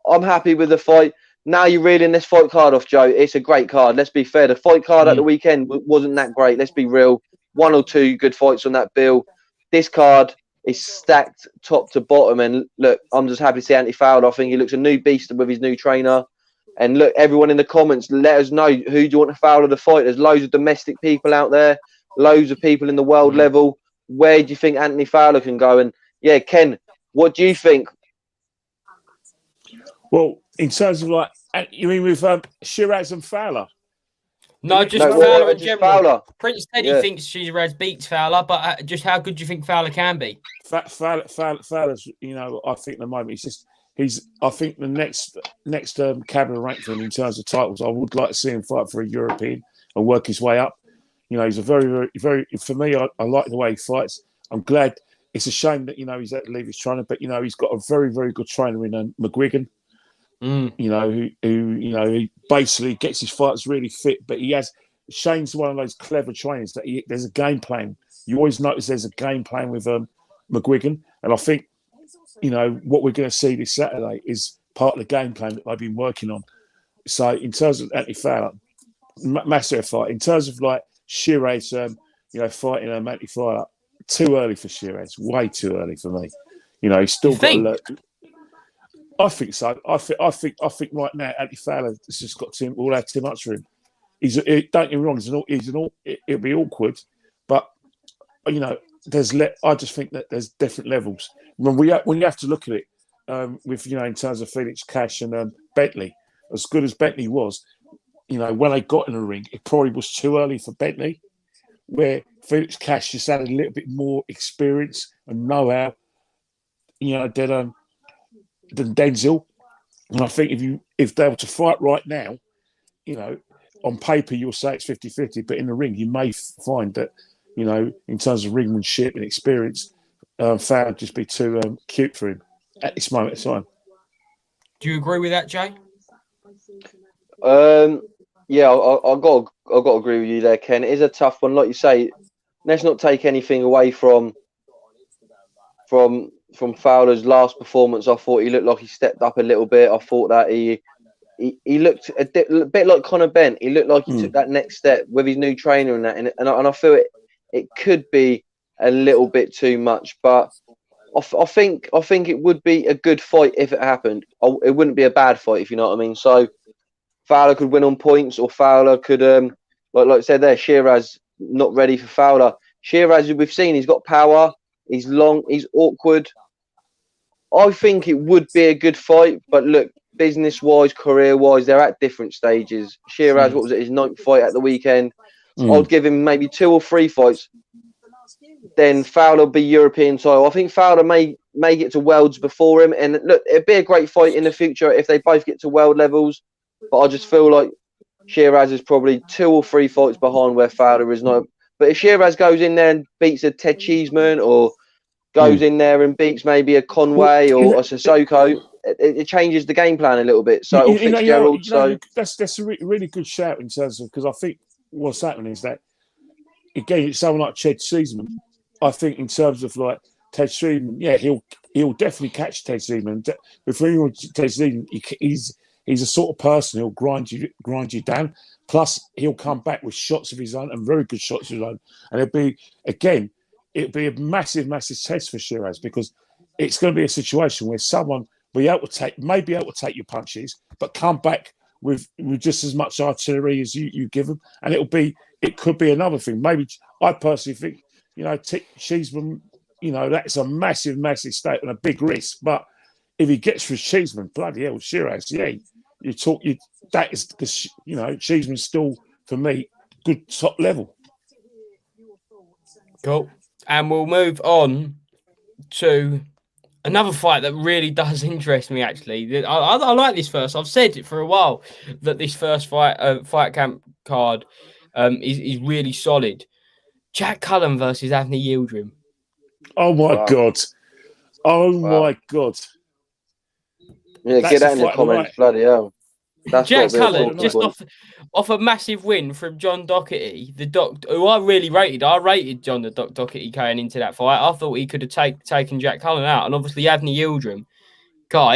I'm happy with the fight. Now you're reeling this fight card off, Joe. It's a great card. Let's be fair. The fight card at the weekend wasn't that great. Let's be real. 1 or 2 good fights on that bill. This card is stacked top to bottom. And look, I'm just happy to see Anthony Fowler. I think he looks a new beast with his new trainer. And look, everyone in the comments, let us know who do you want to Fowler to fight. There's loads of domestic people out there, loads of people in the world level. Where do you think Anthony Fowler can go? And yeah, Ken, what do you think? Well, in terms of like, you mean with Shiraz and Fowler? No, just No, Fowler in just general. Fowler. Prince said he thinks Shiraz beats Fowler, but just how good do you think Fowler can be? Fowler's, I think at the moment I think the next cabinet rank for him in terms of titles, I would like to see him fight for a European and work his way up. He's a very, very, very, for me, I like the way he fights. I'm glad. It's a shame that, he's had to leave his trainer, but, he's got a very, very good trainer in McGuigan, who he basically gets his fighters really fit, but Shane's one of those clever trainers that there's a game plan. You always notice there's a game plan with McGuigan, and I think, what we're going to see this Saturday is part of the game plan that they've been working on. So in terms of Anthony Fowler, massive fight. In terms of like Shiraz, fighting Anthony Fowler, too early for Shiraz, way too early for me. He's still got to learn. I think so. I think right now Anthony Fowler has just got all have too much for him. Don't get me wrong. It'll be awkward, but I just think that there's different levels. When you have to look at it, with in terms of Felix Cash and Bentley, as good as Bentley was, when they got in the ring, it probably was too early for Bentley, where Felix Cash just had a little bit more experience and know-how, than Denzel. And I think if they were to fight right now, on paper you'll say it's 50-50, but in the ring you may find that, in terms of ringmanship and experience, Fowler would just be too cute for him at this moment in time. Do you agree with that, Jay? Yeah, I got to agree with you there, Ken. It is a tough one, like you say. Let's not take anything away from Fowler's last performance. I thought he looked like he stepped up a little bit. I thought that he looked a bit like Conor Benn. He looked like he took that next step with his new trainer and that. And I feel it could be a little bit too much, but I think it would be a good fight if it happened. It wouldn't be a bad fight, if you know what I mean. So Fowler could win on points, or Fowler could, like I said there, Shiraz not ready for Fowler. Shiraz, we've seen, he's got power. He's long. He's awkward. I think it would be a good fight, but look, business-wise, career-wise, they're at different stages. Shiraz, what was it, his 9th fight at the weekend? I'd give him maybe 2 or 3 fights. Then Fowler will be European title. I think Fowler may get to worlds before him. And look, it'd be a great fight in the future if they both get to world levels. But I just feel like Shiraz is probably 2 or 3 fights behind where Fowler is not. But if Shiraz goes in there and beats a Ted Cheeseman, or goes in there and beats maybe a Conway or a Sissoko, it changes the game plan a little bit. So Fitzgerald. That's a really good shout in terms of, because I think what's happening is that, again, it's someone like Ted Cheeseman. I think in terms of like Ted Cheeseman, yeah, he'll definitely catch Ted Cheeseman. Before you want Ted Cheeseman, he's a sort of person who'll grind you down. Plus, he'll come back with shots of his own, and very good shots of his own. And it'll be a massive, massive test for Shiraz, because it's going to be a situation where someone may be able to take your punches, but come back with just as much artillery as you give them. And it could be another thing. Maybe I personally think, Cheeseman, that's a massive, massive stake and a big risk. But if he gets through Cheeseman, bloody hell, Shiraz, yeah, that is because, Cheeseman's still, for me, good top level. Cool. And we'll move on to another fight that really does interest me, actually. I like this first. I've said it for a while that this first fight camp card is really solid. Jack Cullen versus Anthony Yildirim. Oh, my God. Oh, my God. Yeah, get that in the comments. Right. Bloody hell. That's Jack Cullen, just off a massive win from John Doherty, who I really rated. I rated John Doherty going into that fight. I thought he could have taken Jack Cullen out. And obviously, Anthony Yildirim,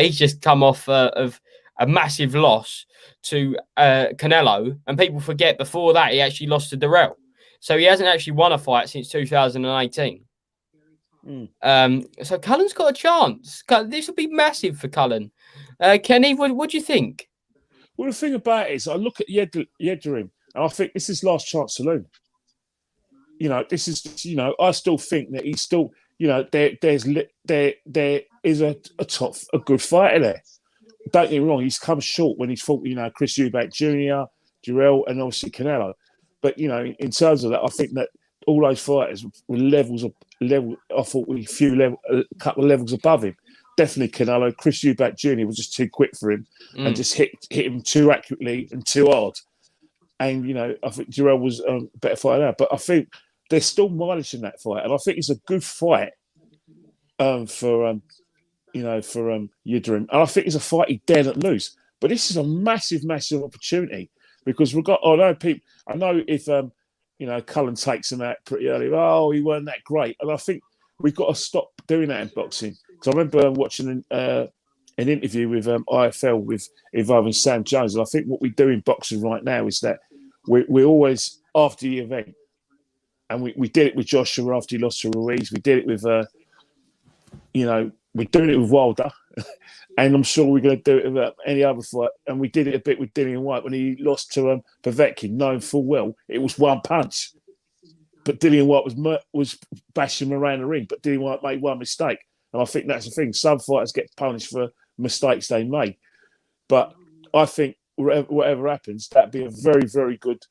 he's just come off of a massive loss to Canelo. And people forget, before that, he actually lost to Darrell. So he hasn't actually won a fight since 2018. So Cullen's got a chance. This will be massive for Cullen. Kenny, what do you think? Well, the thing about it is, I look at Yildirim, and I think this is last chance saloon. This is, I still think that he's still, there is a good fighter there. don't get me wrong, he's come short when he's fought, Chris Eubank Jr., Jarrell, and obviously Canelo. But, in terms of that, I think that all those fighters were I thought we a couple of levels above him. Definitely Canelo. Chris Eubank Jr. was just too quick for him and just hit him too accurately and too hard. And, I think Jarrell was a better fighter now. But I think there's still mileage in that fight. And I think it's a good fight for Yildirim. And I think it's a fight he dare not lose. But this is a massive, massive opportunity because I know if Cullen takes him out pretty early, he weren't that great. And I think we've got to stop doing that in boxing. Because I remember watching an interview with IFL involving Sam Jones. And I think what we do in boxing right now is that we're always after the event. And we did it with Joshua after he lost to Ruiz. We did it with, we're doing it with Wilder. And I'm sure we're going to do it with any other fight. And we did it a bit with Dillian White when he lost to Povetkin, knowing full well it was one punch. But Dillian White was bashing him around the ring. But Dillian White made one mistake. And I think that's the thing. Some fighters get punished for mistakes they made. But I think whatever happens, that'd be a very, very good,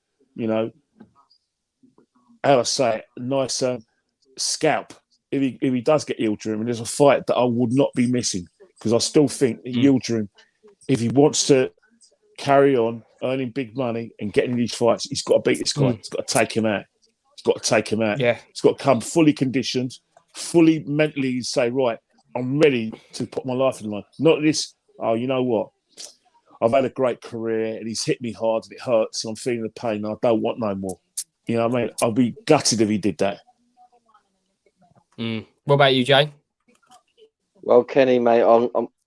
nice scalp if he does get Yildirim. And there's a fight that I would not be missing because I still think that Yildirim, if he wants to carry on earning big money and getting these fights, he's got to beat this guy. He's got to take him out. Yeah. He's got to come fully conditioned, fully mentally say, right, I'm ready to put my life in the line. Not this, you know what? I've had a great career and he's hit me hard and it hurts and I'm feeling the pain and I don't want no more. You know what I mean? I'll be gutted if he did that. What about you, Jay? Well, Kenny, mate,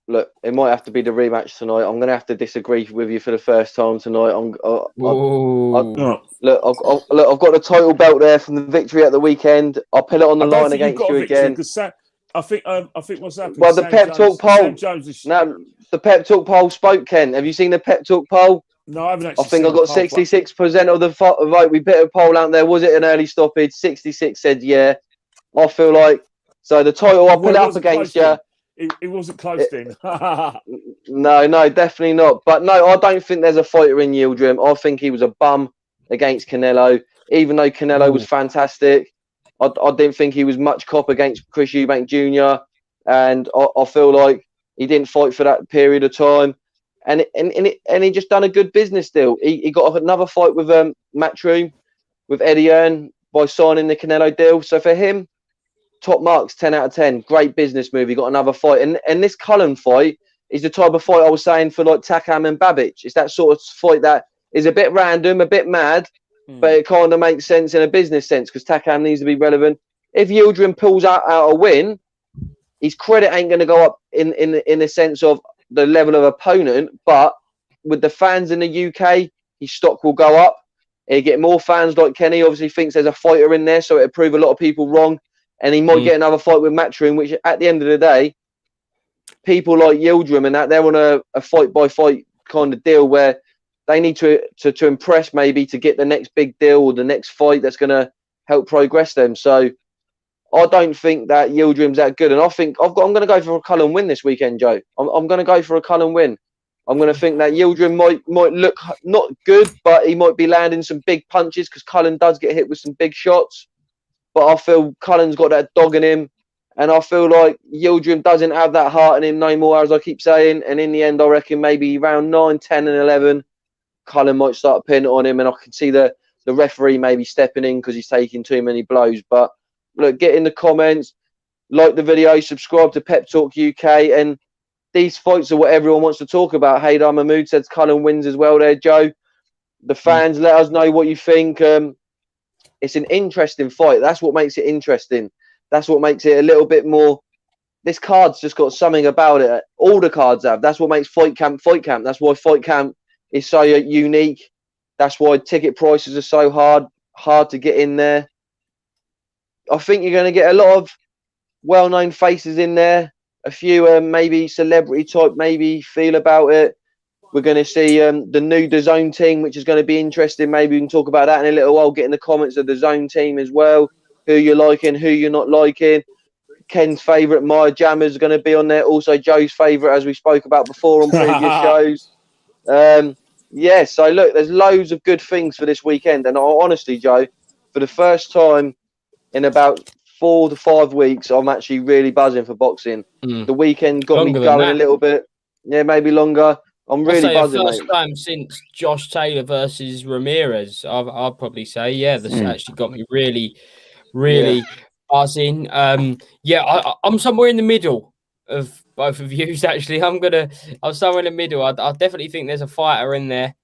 look, it might have to be the rematch tonight. I'm going to have to disagree with you for the first time tonight. Look, I've got the title belt there from the victory at the weekend. I'll put it on the line against you again. I think what's happened. Well, the pep talk poll. The pep talk poll spoke. Ken, have you seen the pep talk poll? No, I haven't actually. I think I got 66% of the vote. We put a poll out there. Was it an early stoppage? 66 said yeah. I feel like so. The title I put up against you. It wasn't close then. No, definitely not. But no, I don't think there's a fighter in Yildirim. I think he was a bum against Canelo, even though Canelo was fantastic. I didn't think he was much cop against Chris Eubank Jr. And I feel like he didn't fight for that period of time. And he just done a good business deal. He got another fight with Matchroom with Eddie Earn by signing the Canelo deal. So for him, top marks, 10 out of 10. Great business move. He got another fight. And this Cullen fight is the type of fight I was saying for like Takam and Babic. It's that sort of fight that is a bit random, a bit mad, but it kind of makes sense in a business sense because Takam needs to be relevant. If Yildirim pulls out a win, his credit ain't going to go up in the sense of the level of opponent, but with the fans in the UK, his stock will go up. He'll get more fans like Kenny. Obviously thinks there's a fighter in there, so it'll prove a lot of people wrong. And he might get another fight with Matchroom, which at the end of the day, people like Yildirim and that, they're on a fight-by-fight kind of deal where they need to impress maybe to get the next big deal or the next fight that's going to help progress them. So I don't think that Yildirim's that good. And I think I'm going to go for a Cullen win this weekend, Joe. I'm going to go for a Cullen win. I'm going to think that Yildirim might look not good, but he might be landing some big punches because Cullen does get hit with some big shots. But I feel Cullen's got that dog in him. And I feel like Yildirim doesn't have that heart in him no more, as I keep saying. And in the end, I reckon maybe round 9, 10 and 11, Cullen might start pinning on him. And I can see the referee maybe stepping in because he's taking too many blows. But look, get in the comments, like the video, subscribe to Pep Talk UK. And these fights are what everyone wants to talk about. Haydar Mahmood says Cullen wins as well there, Joe. The fans, let us know what you think. It's an interesting fight. That's what makes it interesting. That's what makes it a little bit more. This card's just got something about it. All the cards have. That's what makes Fight Camp Fight Camp. That's why Fight Camp is so unique. That's why ticket prices are so hard to get in there. I think you're going to get a lot of well-known faces in there. A few maybe celebrity type maybe feel about it. We're going to see the new Dazn team, which is going to be interesting. Maybe we can talk about that in a little while. Get in the comments of the Dazn team as well. Who you're liking, who you're not liking. Ken's favourite, My Jammer's going to be on there. Also, Joe's favourite, as we spoke about before on previous shows. Yeah, so look, there's loads of good things for this weekend. And honestly, Joe, for the first time in about 4 to 5 weeks, I'm actually really buzzing for boxing. The weekend got me going a little bit. Yeah, maybe longer. I'm really buzzing, the first mate. time since Josh Taylor versus Ramirez, I'd probably say, yeah, this actually got me really buzzing. I'm somewhere in the middle of both of you. Actually, I'm somewhere in the middle. I definitely think there's a fighter in there,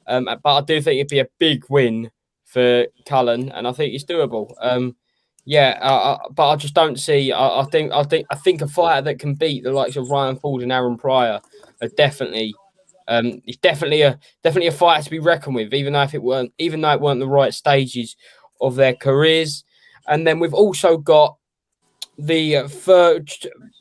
but I do think it'd be a big win for Cullen, and I think it's doable. But I just don't see. I think a fighter that can beat the likes of Ryan Ford and Aaron Pryor are definitely. It's definitely a fight to be reckoned with, even though it weren't the right stages of their careers. And then we've also got the third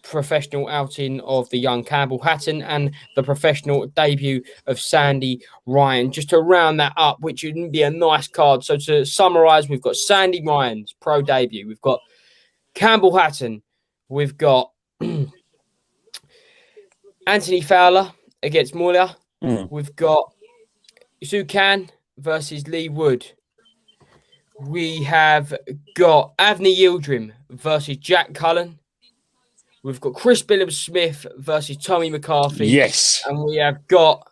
professional outing of the young Campbell Hatton and the professional debut of Sandy Ryan. Just to round that up, which would be a nice card. So to summarise, we've got Sandy Ryan's pro debut. We've got Campbell Hatton. We've got Anthony Fowler against Muller. We've got Zucan versus Lee Wood. We have got Avni Yildirim versus Jack Cullen. We've got Chris Billam-Smith versus Tommy McCarthy. Yes. And we have got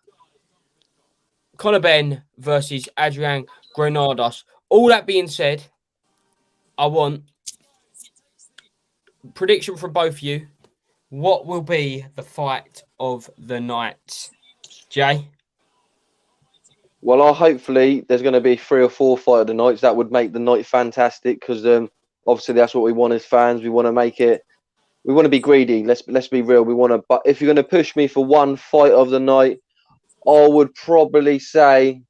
Conor Benn versus Adrian Granados. All that being said, I want prediction from both of you. What will be the fight of the night? Jay? Well, hopefully there's going to be 3 or 4 fight of the nights. That would make the night fantastic because obviously that's what we want as fans. We want to make it. We want to be greedy. Let's be real. We want to. But if you're going to push me for one fight of the night, I would probably say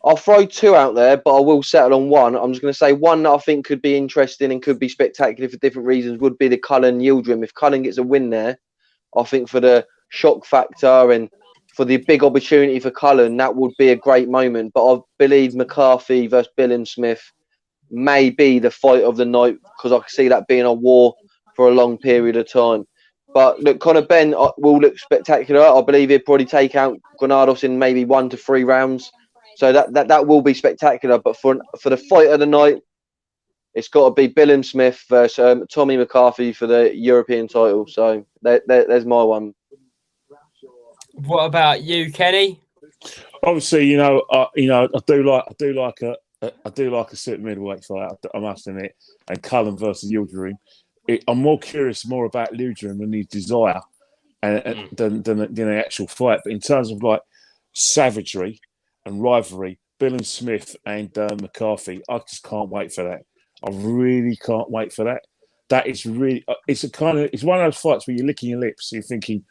I'll throw 2 out there, but I will settle on one. I'm just going to say one that I think could be interesting and could be spectacular for different reasons would be the Cullen Yildirim. If Cullen gets a win there, I think for the shock factor and for the big opportunity for Cullen, that would be a great moment. But I believe McCarthy versus Billam-Smith may be the fight of the night because I can see that being a war for a long period of time. But look, Conor Benn will look spectacular. I believe he'll probably take out Granados in maybe 1 to 3 rounds. So that will be spectacular. But for the fight of the night, it's got to be Billam-Smith versus Tommy McCarthy for the European title. So there's my one. What about you, Kenny? Obviously, I do like a super middleweight fight. I must admit, and Cullen versus Yildirim. I'm more curious about Yildirim and his desire, than the actual fight. But in terms of like savagery and rivalry, Billam-Smith and McCarthy, I just can't wait for that. I really can't wait for that. That is really. It's one of those fights where you're licking your lips. You're thinking,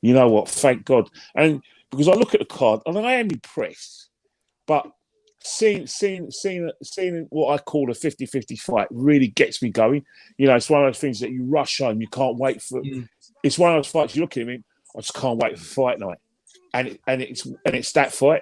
you know what? Thank God. And because I look at the card, and I am impressed, but seeing what I call a 50-50 fight really gets me going. It's one of those things that you rush home. You can't wait for. It's one of those fights you look at him. I just can't wait for fight night, and it's that fight.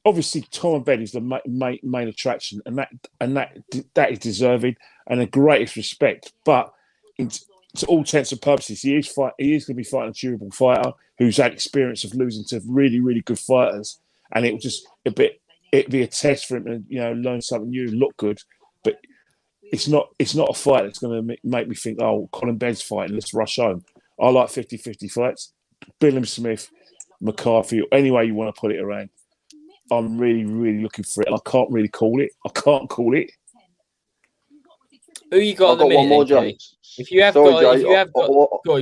Obviously, Conor Benn is the main attraction, and that is deserving and the greatest respect. But to all intents and purposes, he is going to be fighting a durable fighter who's had experience of losing to really, really good fighters, and it'd be a test for him to learn something new, look good. But it's not a fight that's going to make me think, oh, Colin Benn's fighting, let's rush home. I like 50-50 fights. Billam-Smith, McCarthy, or any way you want to put it around. I'm really, really looking for it. I can't really call it. I can't call it. Who you got at the minute, one more, Jay? If you have Sorry, got, Jay,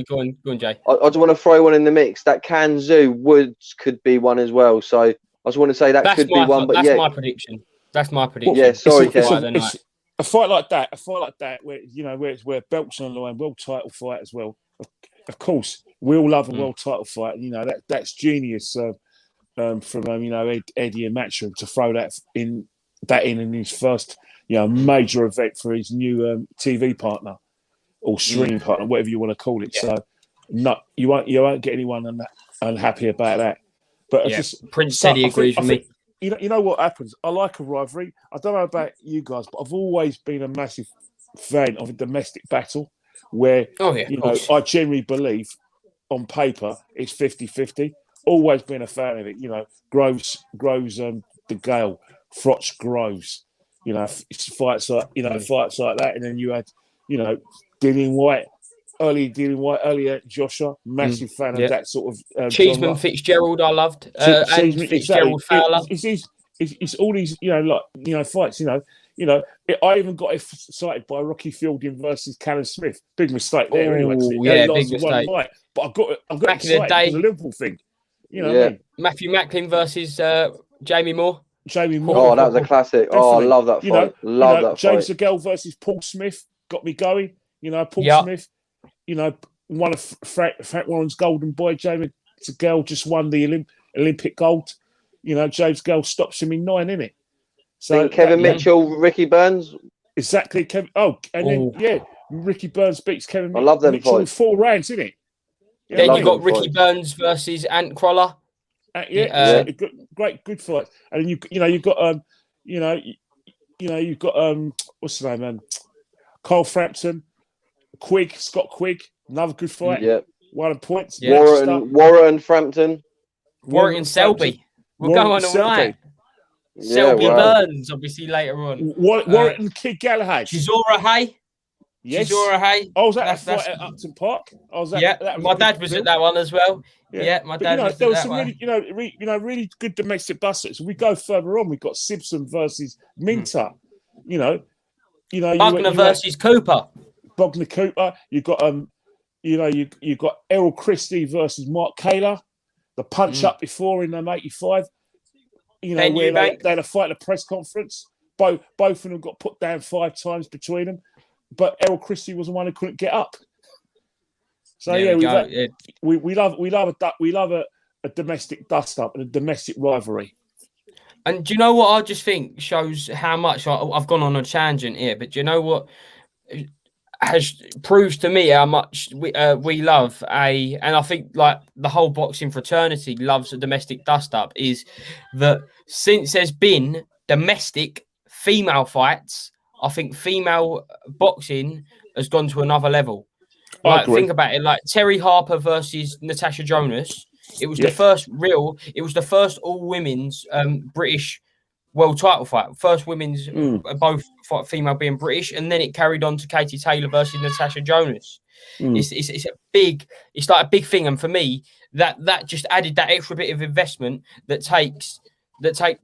go on, Jay. I just want to throw one in the mix. That Kanzu Woods could be one as well. So I just want to say that could be one. But that's my prediction. That's my prediction. Yeah, sorry, it's a fight like that, where belts on the line, world title fight as well. Of course, we all love a world title fight. That's genius. From Eddie and Matchroom to throw that in his first major event for his new TV partner or streaming partner, whatever you want to call it. Yeah. So no, you won't get anyone unhappy about that. But Prince Teddy agrees with me. You know what happens? I like a rivalry. I don't know about you guys, but I've always been a massive fan of a domestic battle where, I generally believe on paper it's 50-50. Always been a fan of it. Groves, the Gale, Frotch, Groves. Fights like that, and then you had, Dillian White, earlier Joshua, massive fan of that sort of Cheeseman Fitzgerald, I loved, and Fitzgerald Fowler. It's all these, fights. I even got excited by Rocky Fielding versus Callum Smith. Big mistake there, anyway. Big mistake. Fight, but I got Back excited in the day, because of the Liverpool thing. What I mean? Matthew Macklin versus Jamie Moore. Oh, that was a classic. Definitely. Oh, I love that fight. Love that James fight. Segel versus Paul Smith got me going. Paul Smith, one of Frank Warren's golden boy. James Segel just won the Olympic gold. James Segel stops him in 9, innit? So Kevin Mitchell, Ricky Burns. Exactly, Kevin. Oh, and then Ricky Burns beats Kevin Mitchell. I love them Mitchell in fights. 4 rounds, innit? Then you got Ricky Burns versus Ant Crawler. Good fight. And then you've got what's his name, man? Carl Frampton, Scott Quigg, another good fight. Yeah. 1 points. Warren Frampton. Warrington Selby. We'll go on all night. Selby Burns, obviously, later on. Warrington Kid Galahad. Chisora Hay. Yes. Chisora Hay. I was at that fight at Upton Park. My dad was at that one as well. Yeah, my dad was there at was that some one. really good domestic busters. We go further on. We've got Simpson versus Minter. Bugner versus Cooper. Bogner Cooper. You've got you've got Errol Christie versus Mark Kaler. The punch up before in 85. Where they had a fight at a press conference. Both of them got put down 5 times between them. But Errol Christie was the one who couldn't get up. So we love a domestic dust up and a domestic rivalry. And do you know what I just think shows how much I've gone on a tangent here? But do you know what proves to me how much we love and I think like the whole boxing fraternity loves a domestic dust up is that since there's been domestic female fights, I think female boxing has gone to another level. Like, think about it, like Terry Harper versus Natasha Jonas. It was the first all women's British world title fight. First women's, both female being British, and then it carried on to Katie Taylor versus Natasha Jonas. It's like a big thing, and for me, that just added that extra bit of investment that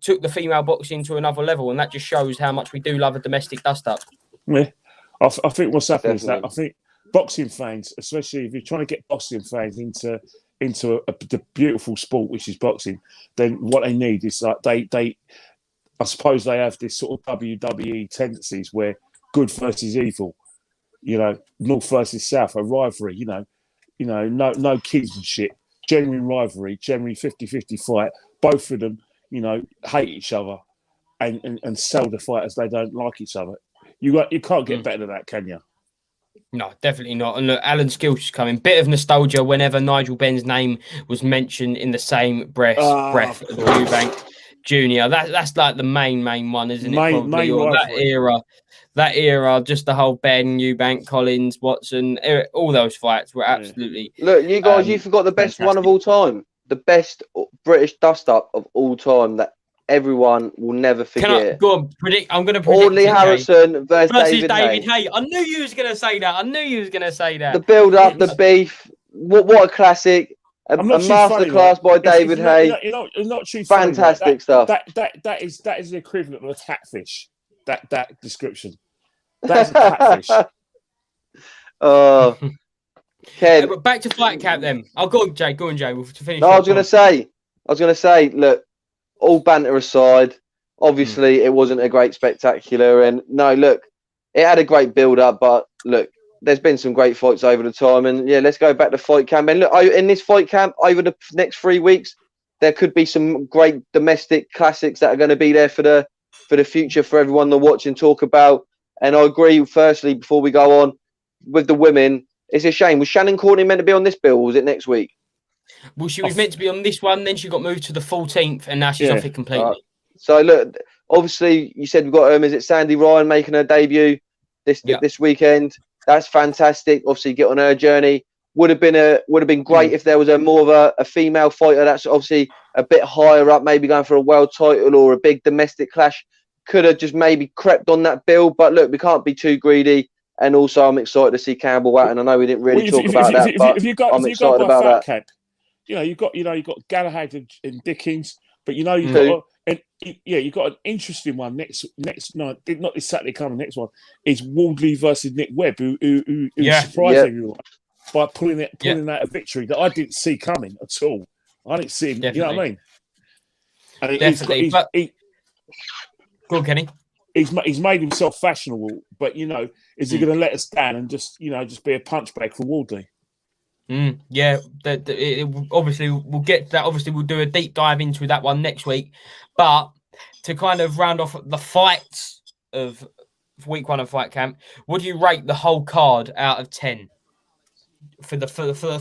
took the female boxing to another level, and that just shows how much we do love a domestic dust up. Yeah, I think what's happening is that I think boxing fans, especially if you're trying to get boxing fans into the beautiful sport which is boxing, then what they need is like they I suppose they have this sort of WWE tendencies where good versus evil, North versus South, a rivalry, no kinsmanship, genuine rivalry, genuine 50-50 fight. Both of them, hate each other and sell the fight as they don't like each other. You can't get better than that, can you? No, definitely not. And look, Alan Skills is coming. Bit of nostalgia whenever Nigel Benn's name was mentioned in the same breath as Eubank Jr. That's like the main one, isn't it? That era, just the whole Ben, Eubank, Collins, Watson, all those fights were absolutely. Look, you guys, you forgot the best one of all time, the best British dust up of all time that everyone will never forget. Go on, predict. I'm going to predict. Audley Harrison versus David Hay. I knew you was going to say that. The build up, the beef. What a classic. A masterclass by David Hay. Not too fantastic stuff. That is the equivalent of a catfish. That description. That's a catfish. Ken. But back to Fight Camp then. I'll go on, Jay. We'll finish. No, I was going to say. Look, all banter aside, obviously it wasn't a great spectacular, and no, look, it had a great build up, but look, there's been some great fights over the time, and yeah, let's go back to Fight Camp. And look, in this Fight Camp over the next 3 weeks, there could be some great domestic classics that are going to be there for the future for everyone to watch and talk about. And I agree. Firstly, before we go on with the women, it's a shame. Was Shannon Courtney meant to be on this bill, or was it next week? Well, she was meant to be on this one, then she got moved to the 14th, and now she's off it completely. So look, obviously you said we've got is it Sandy Ryan making her debut this weekend. That's fantastic. Obviously, get on her journey. Would have been great if there was more of a female fighter that's obviously a bit higher up, maybe going for a world title or a big domestic clash. Could have just maybe crept on that bill. But look, we can't be too greedy. And also, I'm excited to see Campbell out. And I know we didn't really talk about that, but I'm excited about that. Camp, you got Galahad and Dickens, but you got an interesting one next night. Not this Saturday coming. Next one is Wardley versus Nick Webb, who surprised everyone by pulling out a victory that I didn't see coming at all. I didn't see him. Definitely. You know what I mean? And Definitely. Go on, Kenny. He's made himself fashionable, but is he going to let us down and just be a punchbag for Wardley? Yeah, obviously we'll get to that. Obviously, we'll do a deep dive into that one next week. But to kind of round off the fights of week 1 of Fight Camp, would you rate the whole card out of 10 for the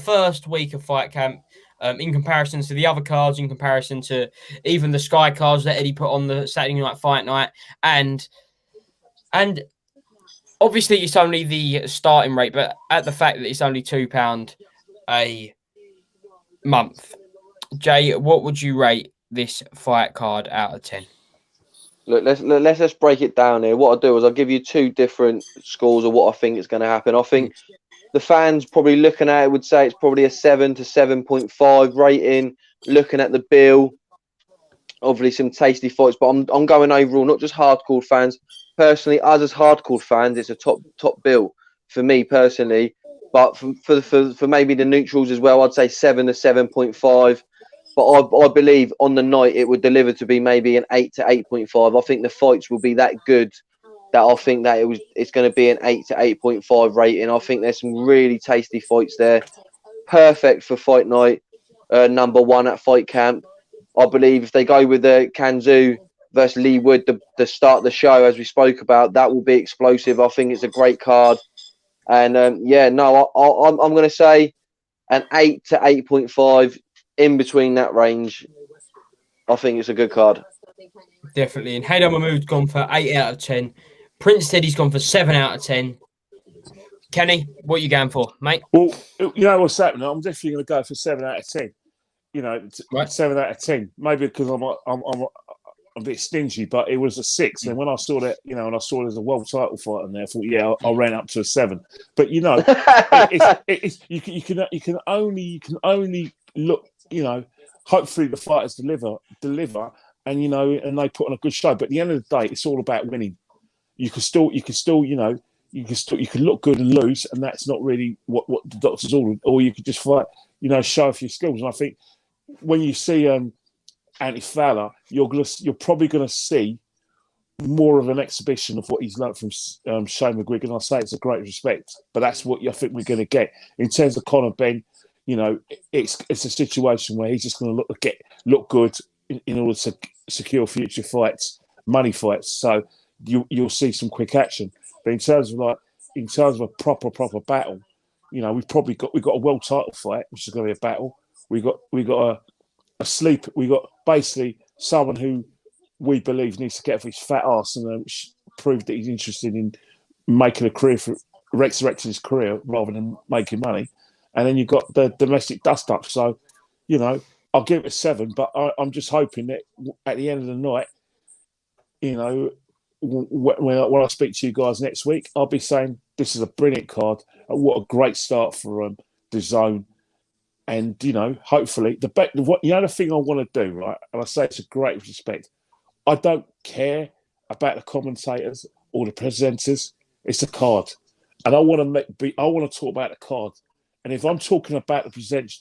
first week of Fight Camp? In comparison to the other cards, in comparison to even the Sky cards that Eddie put on the Saturday Night Fight Night, and obviously it's only the starting rate, but at the fact that it's only £2 a month, Jay, what would you rate this fight card out of 10? Look, let's break it down here. What I'll do is I'll give you 2 different scores of what I think is going to happen. I think the fans probably looking at it would say it's probably a 7 to 7.5 rating. Looking at the bill, obviously some tasty fights, but I'm going overall, not just hardcore fans. Personally, us as hardcore fans, it's a top bill for me personally. But for maybe the neutrals as well, I'd say 7 to 7.5. But I believe on the night it would deliver to be maybe an 8 to 8.5. I think the fights will be that good that I think that it's going to be an 8 to 8.5 rating. I think there's some really tasty fights there. Perfect for fight night number 1 at Fight Camp. I believe if they go with the Kanzu versus Lee Wood, the start of the show, as we spoke about, that will be explosive. I think it's a great card. And I'm going to say an 8 to 8.5, in between that range. I think it's a good card. Definitely. And Haydar Mahmoud's gone for 8 out of 10. Prince Teddy's gone for 7 out of 10. Kenny, what are you going for, mate? Well, you know what's happening? I'm definitely going to go for 7 out of 10. Right. 7 out of 10. Maybe because I'm a bit stingy, but it was a 6. And when I saw that, and I saw there's a world title fight in there, I thought, I ran up to a 7. But you can only look. Hopefully the fighters deliver, and they put on a good show. But at the end of the day, it's all about winning. You can look good and lose, and that's not really what the doctors order. Or you could just fight, show off your skills. And I think when you see Anthony Fowler, you're probably going to see more of an exhibition of what he's learned from Shane McGuigan. And I say it's a great respect, but that's what I think we're going to get in terms of Conor Benn. It's a situation where he's just going to look good in order to secure future fights, money fights. So you'll see some quick action. But in terms of a proper battle, we've got a world title fight, which is going to be a battle. We got a sleep. We got basically someone who we believe needs to get off his fat ass and prove that he's interested in making a career for resurrecting his career rather than making money. And then you've got the domestic dust up. So, I'll give it a 7, but I'm just hoping that at the end of the night, when I speak to you guys next week, I'll be saying this is a brilliant card. What a great start for Dazn. And, hopefully, the thing I want to do, right, and I say it's a great respect, I don't care about the commentators or the presenters. It's a card. And I want to talk about the card. And if I'm talking about the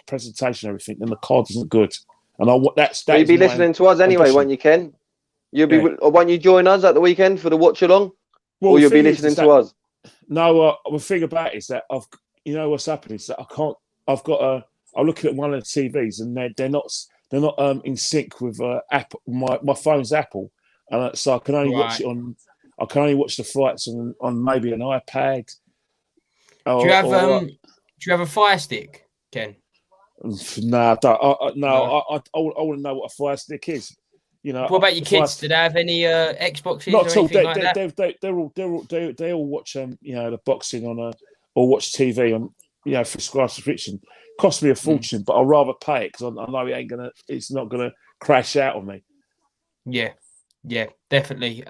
presentation and everything, then the card isn't good. And you'll be listening to us anyway, won't you, Ken? Won't you join us at the weekend for the watch along? Well, or you'll be listening to us? No, the thing about it is that what's happening is that I'm looking at one of the TVs and they're not in sync with Apple. My phone's Apple, and so I can only watch it on. I can only watch the fights on maybe an iPad. Do you have a Fire Stick, Ken? No, I want to know what a Fire Stick is. You know, What about your kids? Did they have any Xboxes not or at all. anything like that? They all watch the boxing on or watch TV on for subscription. Cost me a fortune, but I'd rather pay it because I know it's not gonna crash out on me. Yeah, definitely.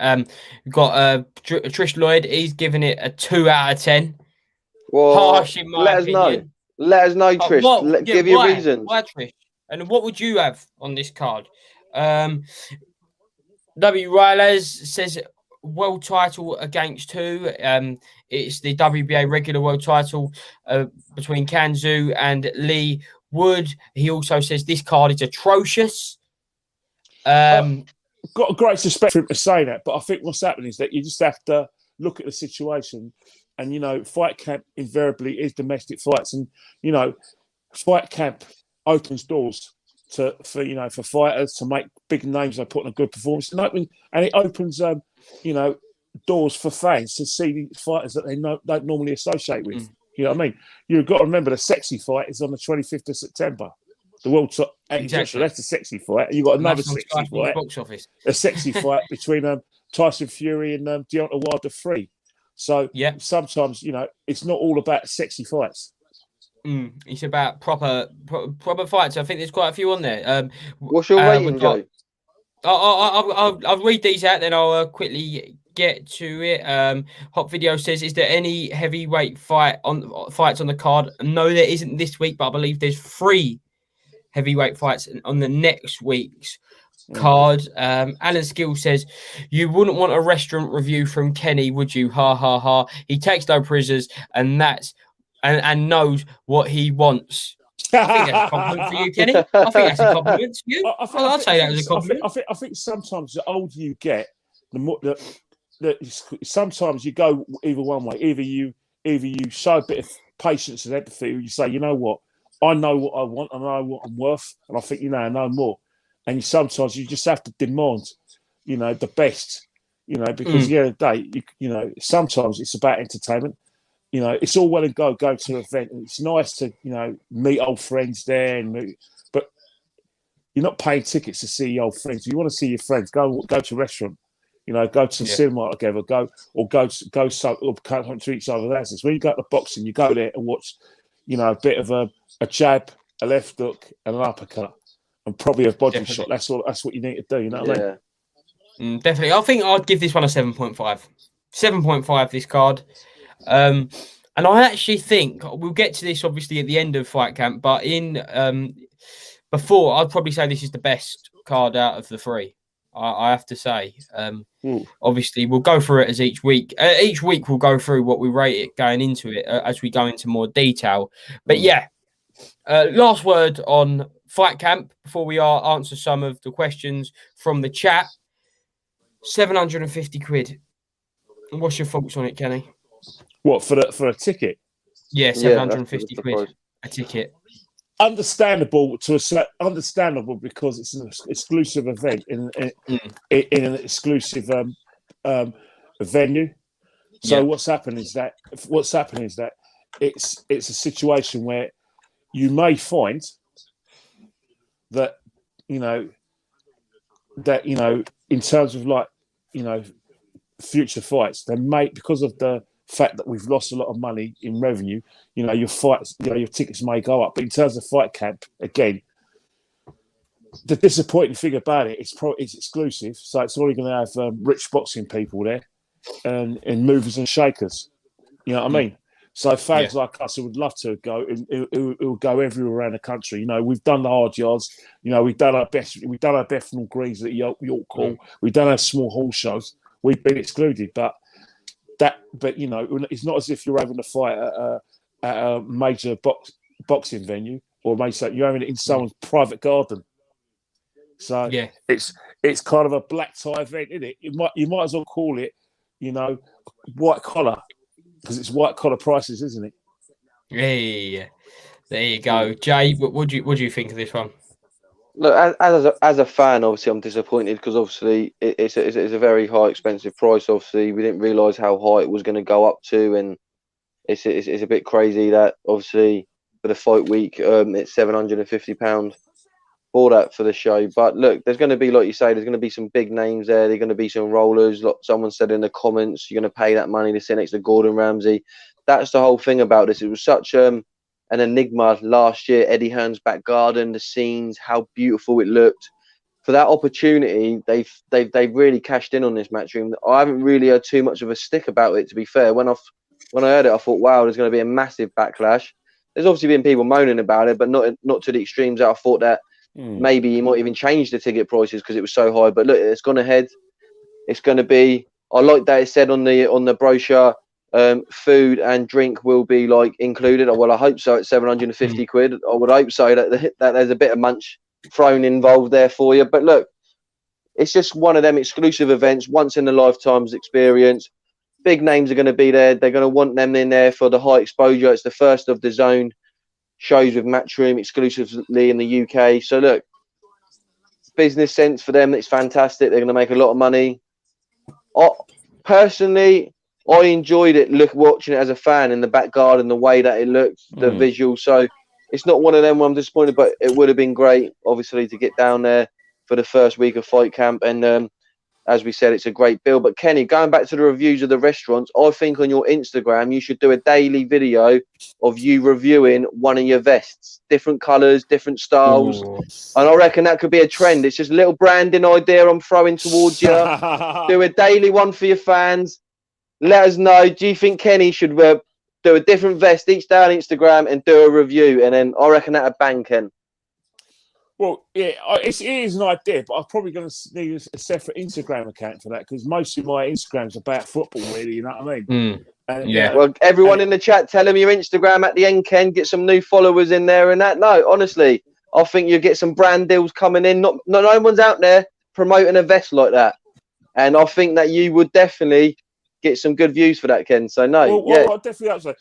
We've got Trish Lloyd. He's giving it a 2 out of 10. Well, Harsh in my opinion. Let us know, Trish. Give your reasons. Why, Trish? And what would you have on this card? W. Riles says world title against who? It's the WBA regular world title between Kanzu and Lee Wood. He also says this card is atrocious. Got a great respect for him to say that, but I think what's happening is that you just have to look at the situation, and fight camp invariably is domestic fights, and fight camp opens doors for fighters to make big names. They put in a good performance, and it opens doors for fans to see these fighters that they don't normally associate with. You know what I mean? You've got to remember the sexy fight is on the 25th of September. The World Top exactly. That's a sexy fight. And you've got another sexy fight. Box office. A sexy fight between Tyson Fury and Deontay Wilder 3. So sometimes, it's not all about sexy fights. It's about proper fights. I think there's quite a few on there. What's your rating, Joe? I'll read these out, then I'll quickly get to it. Hot Video says, is there any heavyweight fights on the card? No, there isn't this week, but I believe there's 3 heavyweight fights on the next week's card. Alan Skill says, you wouldn't want a restaurant review from Kenny, would you? Ha ha ha. He takes no prisoners and knows what he wants. I think that's a compliment for you, Kenny. I think that's a compliment to you. I'll say that as a compliment. I think sometimes the older you get, the more sometimes you go either one way. Either you show a bit of patience and empathy, or you say, you know what, I know what I want, and I know what I'm worth, and I think I know more. And sometimes you just have to demand, the best, because at the end of the day, sometimes it's about entertainment. It's all well and good going to an event, and it's nice to, meet old friends there, but you're not paying tickets to see your old friends. If you want to see your friends, go to a restaurant, go to the cinema together, go to each other's houses. When you go to boxing, you go there and watch, a bit of a jab, a left hook, and an uppercut, and probably a body shot. That's what you need to do. You know what I mean? Definitely. I think I'd give this one a 7.5. 7.5. This card. And I actually think we'll get to this obviously at the end of fight camp, but before I'd probably say this is the best card out of the 3. I have to say. Obviously we'll go through it as each week. Each week we'll go through what we rate it going into it as we go into more detail. But last word on fight camp before we answer some of the questions from the chat. 750 quid. What's your thoughts on it, Kenny? What, for a ticket? Yeah, 750 quid a ticket. Understandable because it's an exclusive event in an exclusive venue. So what's happening is that it's a situation where you may find that in terms of future fights, they may, because of the fact that we've lost a lot of money in revenue, your fights, your tickets may go up. But in terms of fight camp, again, the disappointing thing about it, it's exclusive, so it's only going to have rich boxing people there and movers and shakers. You know what I mean? So fans like us who would love to go, who go everywhere around the country. We've done the hard yards. We've done our best. We've done our Bethnal Greens at York Hall. We've done our small hall shows. We've been excluded, but it's not as if you're having a fight at a major boxing venue, or you're having it in someone's private garden. So it's kind of a black tie event, isn't it? You might as well call it, white collar, because it's white collar prices, isn't it? Yeah. There you go, Jay. What do you think of this one? Look, as a fan, obviously I'm disappointed because obviously it's a very high, expensive price. Obviously, we didn't realise how high it was going to go up to, and it's a bit crazy that obviously for the fight week it's £750. for the show. But look, there's going to be, like you say, there's going to be some big names there. There's going to be some rollers. Like someone said in the comments, you're going to pay that money to sit next to Gordon Ramsay. That's the whole thing about this. It was such an enigma last year. Eddie Hearn's back garden, the scenes, how beautiful it looked. For that opportunity, they've really cashed in on this Matchroom. I haven't really heard too much of a stick about it, to be fair. When I heard it, I thought, wow, there's going to be a massive backlash. There's obviously been people moaning about it, but not to the extremes that I thought that maybe he might even change the ticket prices because it was so high. But look, it's gone ahead. It's going to be. I like that it said on the brochure, food and drink will be like included. Well, I hope so. At 750 quid, I would hope so that there's a bit of munch thrown involved there for you. But look, it's just one of them exclusive events, once in a lifetime's experience. Big names are going to be there. They're going to want them in there for the high exposure. It's the first of the Zone shows with Matchroom exclusively in the UK. So look, business sense for them, it's fantastic. They're going to make a lot of money. Personally, I enjoyed it watching it as a fan in the back garden, the way that it looked, the visual. So it's not one of them where I'm disappointed, but it would have been great, obviously, to get down there for the first week of fight camp. And as we said, it's a great bill. But Kenny, going back to the reviews of the restaurants, I think on your Instagram, you should do a daily video of you reviewing one of your vests, different colours, different styles. Ooh. And I reckon that could be a trend. It's just a little branding idea I'm throwing towards you. Do a daily one for your fans. Let us know. Do you think Kenny should do a different vest each day on Instagram and do a review? And then I reckon that'd bang, Ken. Well, yeah, it is an idea, but I'm probably going to need a separate Instagram account for that because most of my Instagram's about football, really. You know what I mean? And, yeah. Well, everyone in the chat, tell them your Instagram at the end, Ken. Get some new followers in there and that. No, honestly, I think you get some brand deals coming in. No one's out there promoting a vest like that, and I think that you would definitely get some good views for that, Ken. So no, well, I definitely have to say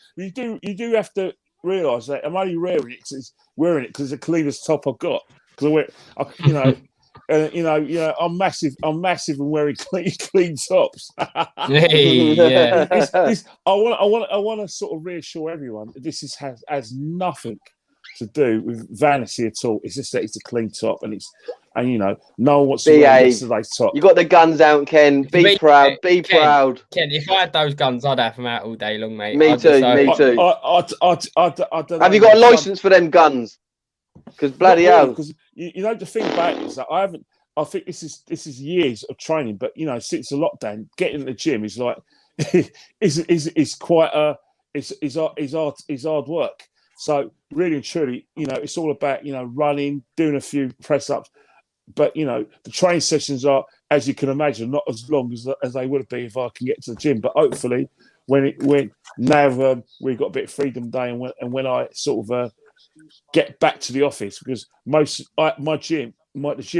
you do have to realise that I'm only wearing it because it's the cleanest top I've got. Because I'm massive and wearing clean tops. Yeah. I want to sort of reassure everyone that this has nothing to do with vanity at all. It's just that it's a clean top and no one wants to wear yesterday's top. You got the guns out, Ken. Be proud. Be proud. Ken, if I had those guns, I'd have them out all day long, mate. Me too. I don't know. Have you got a license for them guns? Because bloody hell. Because the thing about it is that I think this is years of training, but since the lockdown, getting in the gym is like is quite is hard work. So really and truly, it's all about running, doing a few press ups, but the training sessions are, as you can imagine, not as long as they would be if I can get to the gym. But hopefully, when now we've got a bit of freedom day, and when I sort of get back to the office, because the gym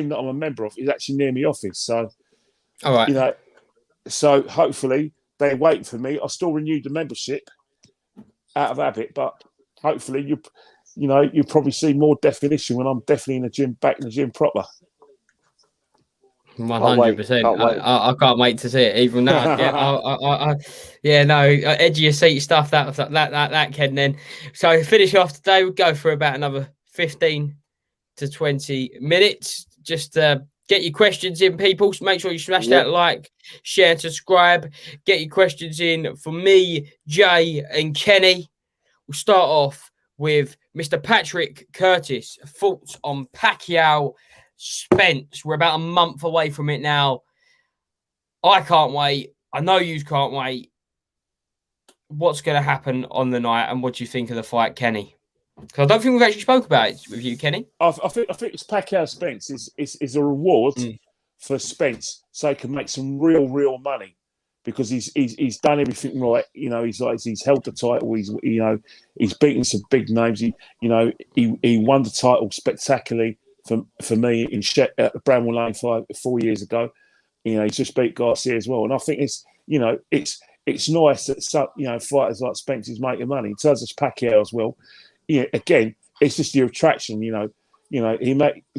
that I'm a member of is actually near my office. So, all right, so hopefully they wait for me. I'll still renew the membership out of habit, but hopefully you probably see more definition when I'm definitely in the gym, back in the gym proper. 100%. I can't wait to see it even now. Edge of your seat stuff. That Ken. Then, so finish off today. We'll go for about another 15 to 20 minutes. Just get your questions in, people. So make sure you smash that like, share, and subscribe. Get your questions in for me, Jay, and Kenny. We'll start off with Mr. Patrick Curtis. Thoughts on Pacquiao Spence? We're about a month away from it now. I can't wait. I know you can't wait. What's going to happen on the night, and what do you think of the fight, Kenny? Because I don't think we've actually spoke about it with you, Kenny. I think it's Pacquiao Spence is a reward for Spence, so he can make some real money, because he's done everything right. He's held the title. He's beaten some big names. He won the title spectacularly for me in Bramwell Lane 4 years ago. He's just beat Garcia as well, and I think it's nice that fighters like Spence is making money. In terms of Pacquiao as well, again, it's just the attraction.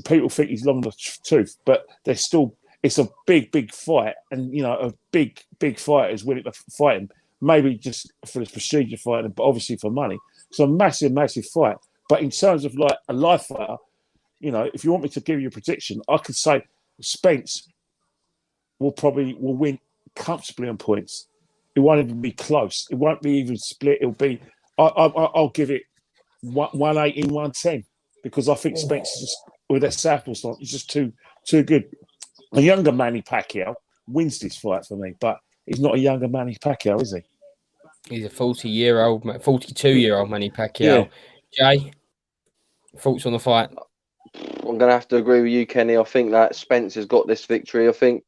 People think he's long in the tooth, but there's still. It's a big fight, and a big fighter is willing to fight him. Maybe just for the procedure fighting, but obviously for money. It's a massive fight. But in terms of like a live fighter, you know, if you want me to give you a prediction, I could say Spence will win comfortably on points. It won't even be close. It won't be even split. It'll be. I'll give it 118, 110 because I think Spence is just, with that southpaw style, is just too good. A younger Manny Pacquiao wins this fight for me, but he's not a younger Manny Pacquiao, is he? He's a 42-year-old Manny Pacquiao. Yeah. Jay, thoughts on the fight? I'm going to have to agree with you, Kenny. I think that Spence has got this victory. I think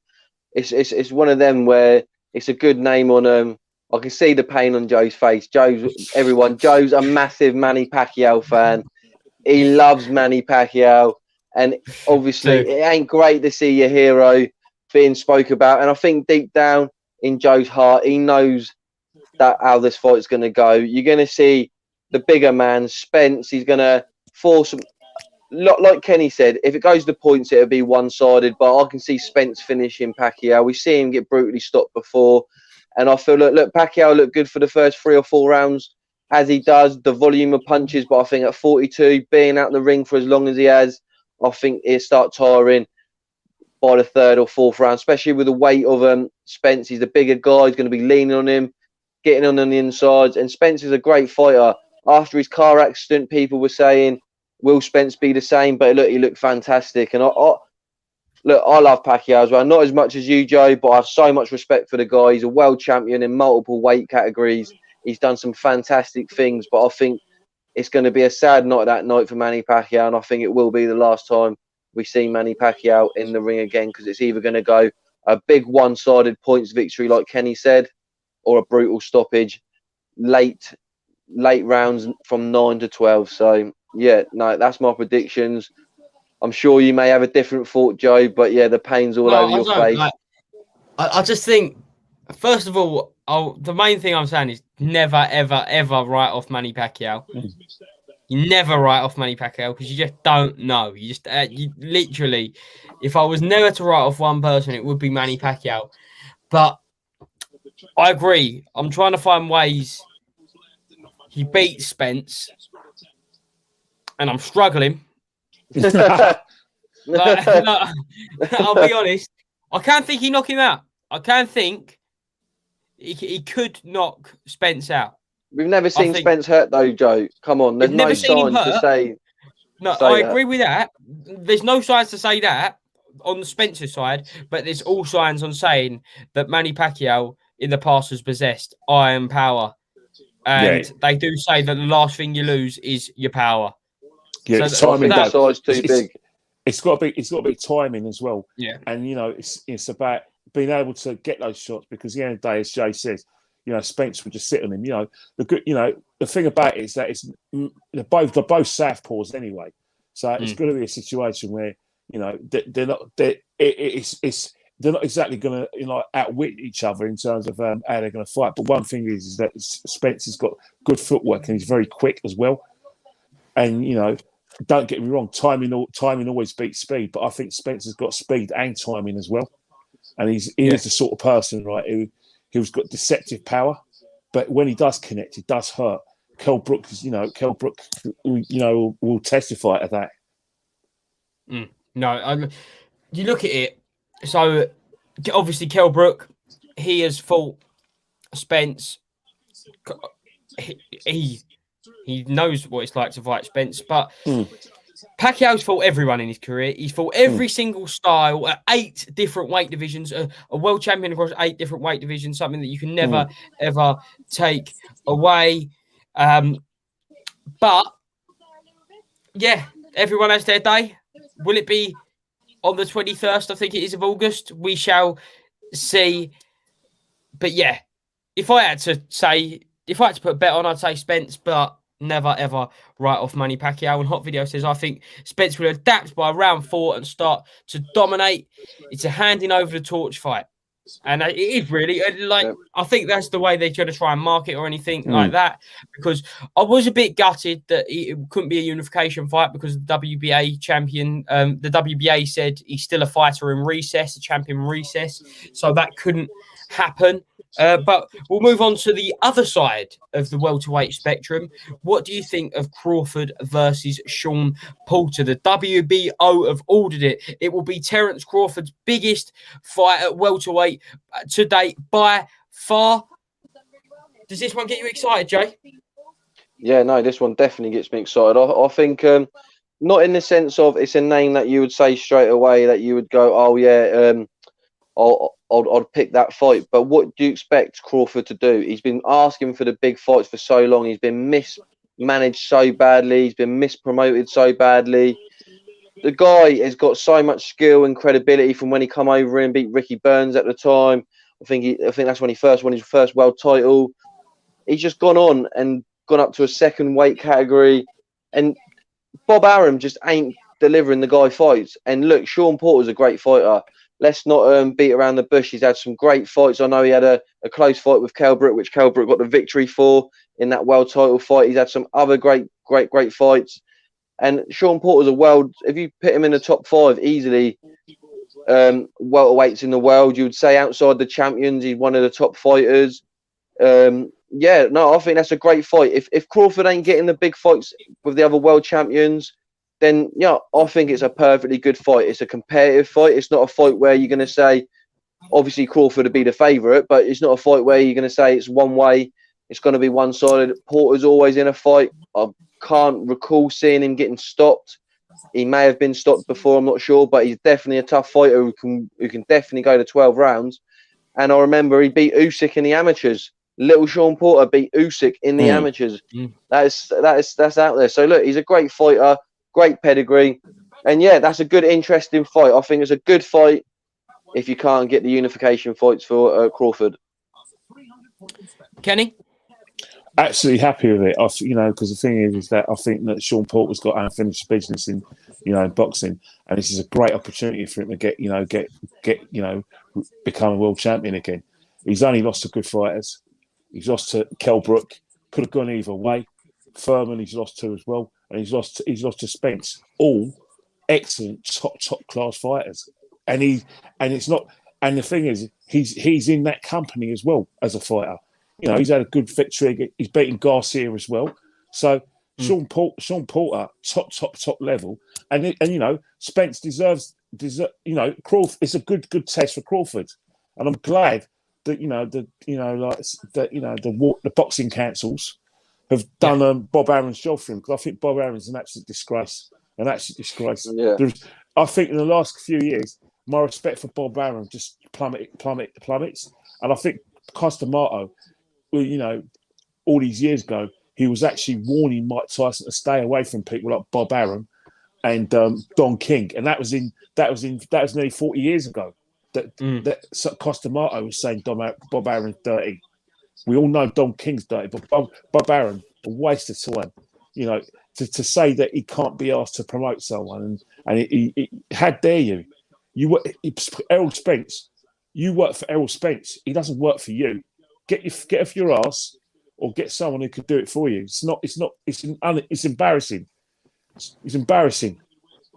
it's one of them where it's a good name on. I can see the pain on Joe's face. Joe's a massive Manny Pacquiao fan. He loves Manny Pacquiao, and obviously it ain't great to see your hero being spoke about. And I think deep down in Joe's heart, he knows that how this fight's going to go. You're going to see the bigger man, Spence. He's going to force, like Kenny said, if it goes to points, it'll be one-sided. But I can see Spence finishing Pacquiao. We see him get brutally stopped before. And I feel look, Pacquiao looked good for the first 3 or 4 rounds, as he does, the volume of punches. But I think at 42, being out the ring for as long as he has, I think he'll start tiring by the 3rd or 4th round, especially with the weight of Spence. He's the bigger guy. He's going to be leaning on him, getting on the insides. And Spence is a great fighter. After his car accident, people were saying, will Spence be the same? But look, he looked fantastic. And I love Pacquiao as well. Not as much as you, Joe, but I have so much respect for the guy. He's a world champion in multiple weight categories. He's done some fantastic things, but I think it's going to be a sad night that night for Manny Pacquiao, and I think it will be the last time we see Manny Pacquiao in the ring again, because it's either going to go a big one-sided points victory, like Kenny said, or a brutal stoppage, late rounds from 9 to 12. So, yeah, no, that's my predictions. I'm sure you may have a different thought, Joe, but yeah, the pain's all over your face. I just think, first of all, the main thing I'm saying is never, ever, ever write off Manny Pacquiao. You never write off Manny Pacquiao because you just don't know. You just, you literally, if I was never to write off one person, it would be Manny Pacquiao. But I agree. I'm trying to find ways. He beat Spence, and I'm struggling. I'll be honest. I can't think he knocked him out. I can't think he could knock Spence out. We've never seen Spence hurt though, Joe. Come on, there's no signs to say. No, I agree with that. There's no signs to say that on the Spencer side, but there's all signs on saying that Manny Pacquiao in the past has possessed iron power, and they do say that the last thing you lose is your power. Yeah, so timing. That size too big. It's got to be timing as well. Yeah, and you know, it's about being able to get those shots, because at the end of the day, as Jay says, you know, Spence would just sit on him. You know, the thing about it is that they're both southpaws anyway, so it's going to be a situation where, you know, they're not exactly going to outwit each other in terms of how they're going to fight. But one thing is that Spence has got good footwork and he's very quick as well. And you know, don't get me wrong, timing always beats speed. But I think Spence has got speed and timing as well. And he is the sort of person, right, who's got deceptive power, but when he does connect, it does hurt. Kell Brook, will testify to that. No, you look at it. So obviously, Kell Brook, he has fought Spence. He knows what it's like to fight Spence, but Pacquiao's fought everyone in his career. He's fought every single style at 8 different weight divisions, a world champion across 8 different weight divisions, something that you can never, ever take away. But, yeah, everyone has their day. Will it be on the 21st, I think it is, of August? We shall see. But, yeah, if I had to put a bet on, I'd say Spence, but never, ever write off Manny Pacquiao. And Hot Video says, I think Spence will adapt by round 4 and start to dominate. It's a handing over the torch fight. And it is really, I think that's the way they're going to try and market or anything like that. Because I was a bit gutted that it couldn't be a unification fight, because the WBA champion, the WBA said he's still a fighter in recess, a champion in recess. So that couldn't happen. But we'll move on to the other side of the welterweight spectrum. What do you think of Crawford versus Sean Porter? The WBO have ordered it. It will be Terence Crawford's biggest fight at welterweight to date by far. Does this one get you excited, Jay? Yeah, no, this one definitely gets me excited. I think not in the sense of it's a name that you would say straight away that you would go, oh yeah, I'd pick that fight. But what do you expect Crawford to do? He's been asking for the big fights for so long. He's been mismanaged so badly. He's been mispromoted so badly. The guy has got so much skill and credibility from when he come over and beat Ricky Burns at the time. I think that's when he first won his first world title. He's just gone on and gone up to a second weight category, and Bob Arum just ain't delivering the guy fights. And look, Sean Porter's a great fighter. Let's not beat around the bush. He's had some great fights. I know he had a close fight with Kell Brook, which Kell Brook got the victory for in that world title fight. He's had some other great fights. And Sean Porter's a world, if you put him in the top 5 easily, welterweights in the world, you would say outside the champions, he's one of the top fighters. Yeah, no, I think that's a great fight. If Crawford ain't getting the big fights with the other world champions, then yeah, I think it's a perfectly good fight. It's a competitive fight. It's not a fight where you're going to say, obviously Crawford would be the favourite, but it's not a fight where you're going to say it's one way. It's going to be one-sided. Porter's always in a fight. I can't recall seeing him getting stopped. He may have been stopped before, I'm not sure, but he's definitely a tough fighter who can definitely go to 12 rounds. And I remember he beat Usyk in the amateurs. Little Sean Porter beat Usyk in the amateurs. That's out there. So look, he's a great fighter, great pedigree, and yeah, that's a good, interesting fight. I think it's a good fight if you can't get the unification fights for Crawford. Kenny? Absolutely happy with it. Because the thing is that I think that Sean Porter's got unfinished business in, boxing, and this is a great opportunity for him to become a world champion again. He's only lost to good fighters. He's lost to Kell Brook. Could have gone either way. Furman, he's lost to as well, and he's lost to Spence. All excellent, top class fighters. And it's not. And the thing is, he's in that company as well as a fighter. He's had a good victory. He's beaten Garcia as well. So Sean Porter, top level, and Spence deserves. Crawford. It's a good test for Crawford, and I'm glad that the boxing councils have done Bob Arum's job for him, because I think Bob Arum's an absolute disgrace. Yeah. I think in the last few years, my respect for Bob Arum just plummets, and I think Costamato, all these years ago, he was actually warning Mike Tyson to stay away from people like Bob Arum and Don King, and that was nearly 40 years ago. That Costamato was saying Bob Arum's dirty. We all know Don King's dirty, but Bob Arum, a waste of time. To say that he can't be asked to promote someone, and he how dare you? Errol Spence. You work for Errol Spence. He doesn't work for you. Get off your ass, or get someone who could do it for you. It's embarrassing. It's embarrassing.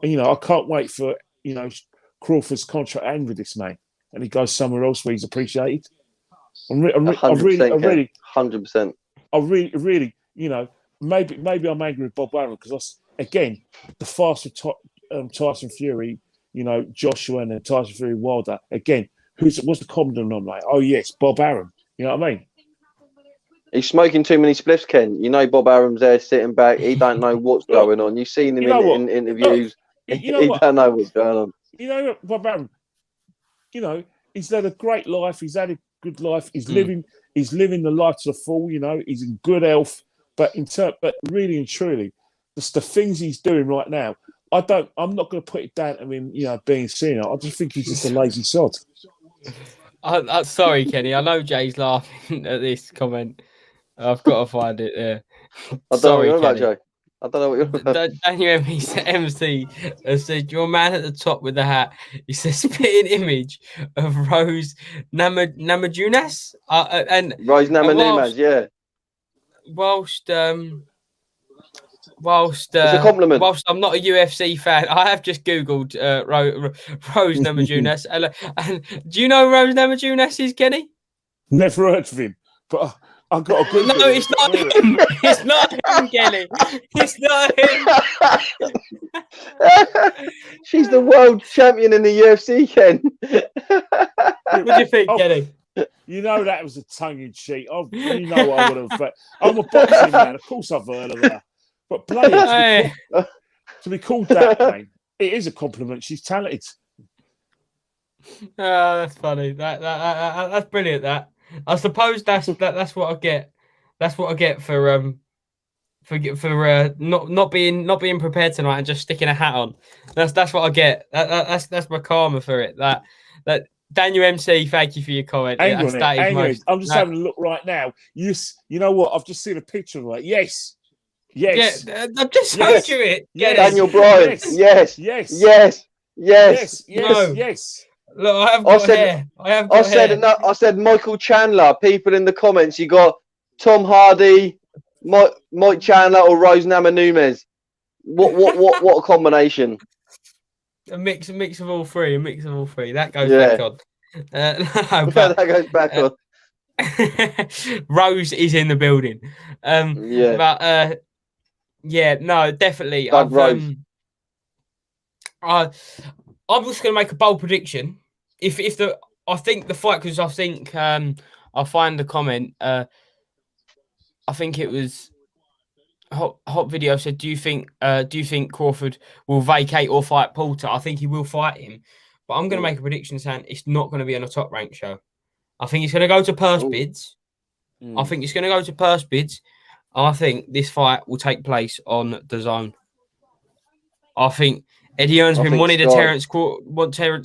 And I can't wait for Crawford's contract end with this man, and he goes somewhere else where he's appreciated. I really, 100%. I really, maybe I'm angry with Bob Arum because the fast with Tyson Fury, Joshua and then Tyson Fury Wilder. Again, what's the common denominator? Oh yes, Bob Arum. You know what I mean? He's smoking too many spliffs, Ken. Bob Arum's there sitting back. He don't know what's going on. You've seen him in interviews. He don't know what's going on. Bob Arum, he's led a great life. He's had a good life. He's living the life to the full. He's in good health. But really and truly, the things he's doing right now, I'm not going to put it down to him, being senile. I just think he's just a lazy sod. I'm sorry, Kenny. I know Jay's laughing at this comment. I've got to find it there. I don't know about Jay. I don't know what you're about. Daniel MC has said, your man at the top with the hat. He says, spitting image of Rose Namajunas. Rose Namajunas, yeah. Whilst it's a compliment. Whilst I'm not a UFC fan, I have just Googled Rose Namajunas. And do you know who Rose Namajunas is, Kenny? Never heard of him, but I got a good. No, it's not him. It's not him, Kelly. It's not him. She's the world champion in the UFC, Ken. What do you think, Kelly? You know that was a tongue-in-cheek. You know I would have. I'm a boxing man. Of course I've heard of her. But bloody to be called that, mate, it is a compliment. She's talented. Oh, that's funny. That's brilliant. That I suppose that's what I get. That's what I get for not being prepared tonight and just sticking a hat on. That's what I get. That's my karma for it. That Daniel MC, thank you for your comment. Hang on, I'm just having a look right now. You know what? I've just seen a picture of it. Yes. Yeah, I've just showed you it. Yes. Daniel Bryan. Yes. Look, I have got hair. I said Michael Chandler. People in the comments, you got Tom Hardy, Mike Chandler, or Rose Namajunas. What a combination! A mix of all three. That goes back on. That goes back on. Rose is in the building. But no, definitely. I'm just going to make a bold prediction. I think the fight, because I think I'll find the comment. I think it was Hot Video said, do you think Crawford will vacate or fight Porter? I think he will fight him, but I'm going to make a prediction saying it's not going to be on a top rank show. I think it's going to go to purse bids. I think it's going to go to purse bids. I think this fight will take place on Dazn. I think Eddie Hearn's been wanting to Terence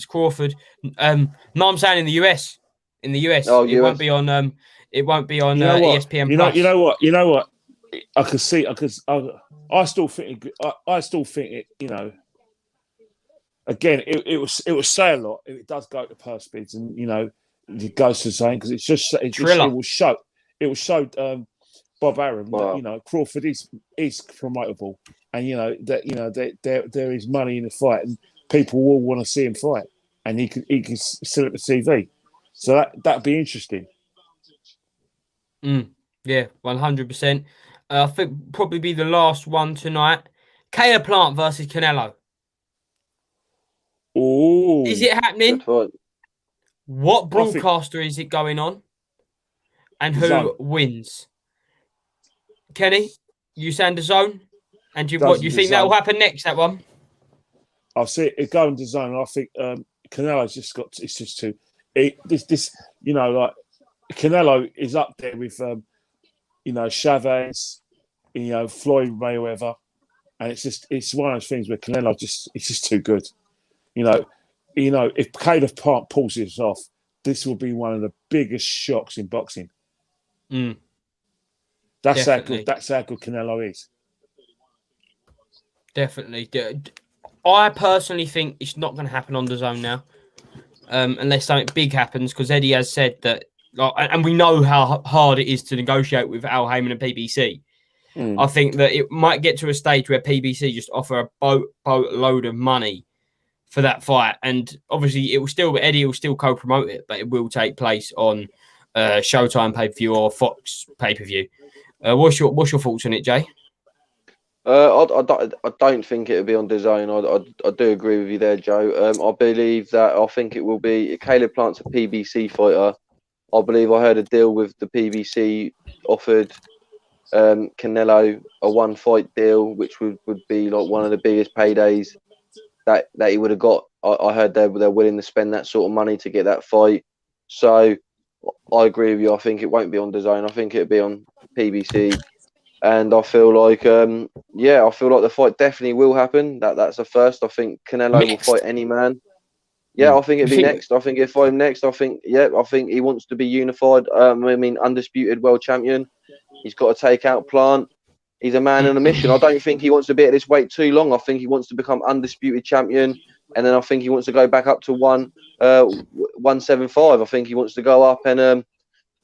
Crawford. No, I'm saying in the US. In the US, it won't be on. It won't be on ESPN. You know what? I can see. I still think it. You know, again, it will say a lot if it does go to purse bids, and you know, it goes to saying because it will show. It will show Bob Arum that you know Crawford is promotable, and you know that there is money in the fight, and people will want to see him fight, and he can sell it to TV. So that'd be interesting. Yeah, 100%. I think probably be the last one tonight. Caleb Plant versus Canelo. Oh, is it happening? What broadcaster is it going on? And who wins? Kenny, you saying DAZN? And you think that will happen next? That one? I'll see it going to DAZN. I think Canelo's just got. It's just too. This you know like Canelo is up there with you know Chavez, you know Floyd Mayweather, and it's one of those things where Canelo it's just too good. You know if Caleb Plant pulls this off, this will be one of the biggest shocks in boxing. That's how good Canelo is. Definitely. I personally think it's not going to happen on DAZN now, unless something big happens. Because Eddie has said that, and we know how hard it is to negotiate with Al Heyman and PBC. I think that it might get to a stage where PBC just offer a boatload of money for that fight, and obviously Eddie will still co-promote it, but it will take place on Showtime pay-per-view or Fox pay-per-view. What's your thoughts on it, Jay? I don't think it will be on DAZN. I do agree with you there, Joe. I believe that I think it will be Caleb Plant's a PBC fighter. I believe I heard a deal with the PBC offered Canelo a one-fight deal, which would be like one of the biggest paydays that he would have got. I heard they're willing to spend that sort of money to get that fight. So I agree with you. I think it won't be on DAZN. I think it'll be on PBC. And I feel like, the fight definitely will happen. That's a first. I think Canelo will fight any man. Yeah, I think it'd be next. I think he'll fight him next. I think he wants to be unified. Undisputed world champion. He's got to take out Plant. He's a man on a mission. I don't think he wants to be at this weight too long. I think he wants to become undisputed champion. And then I think he wants to go back up to 175. I think he wants to go up and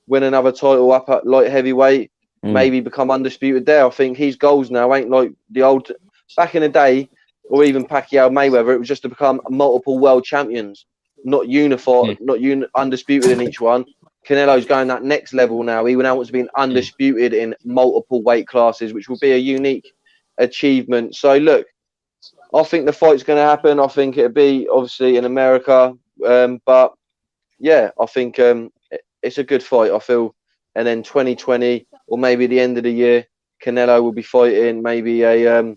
win another title up at light heavyweight. Maybe become undisputed there. I think his goals now ain't like the old back in the day, or even Pacquiao Mayweather. It was just to become multiple world champions, not unified, undisputed in each one. Canelo's going that next level now. He now wants to be undisputed in multiple weight classes, which will be a unique achievement. So look, I think the fight's going to happen. I think it'll be obviously in America, but yeah, I think it's a good fight. I feel, and then 2020 or maybe the end of the year, Canelo will be fighting maybe a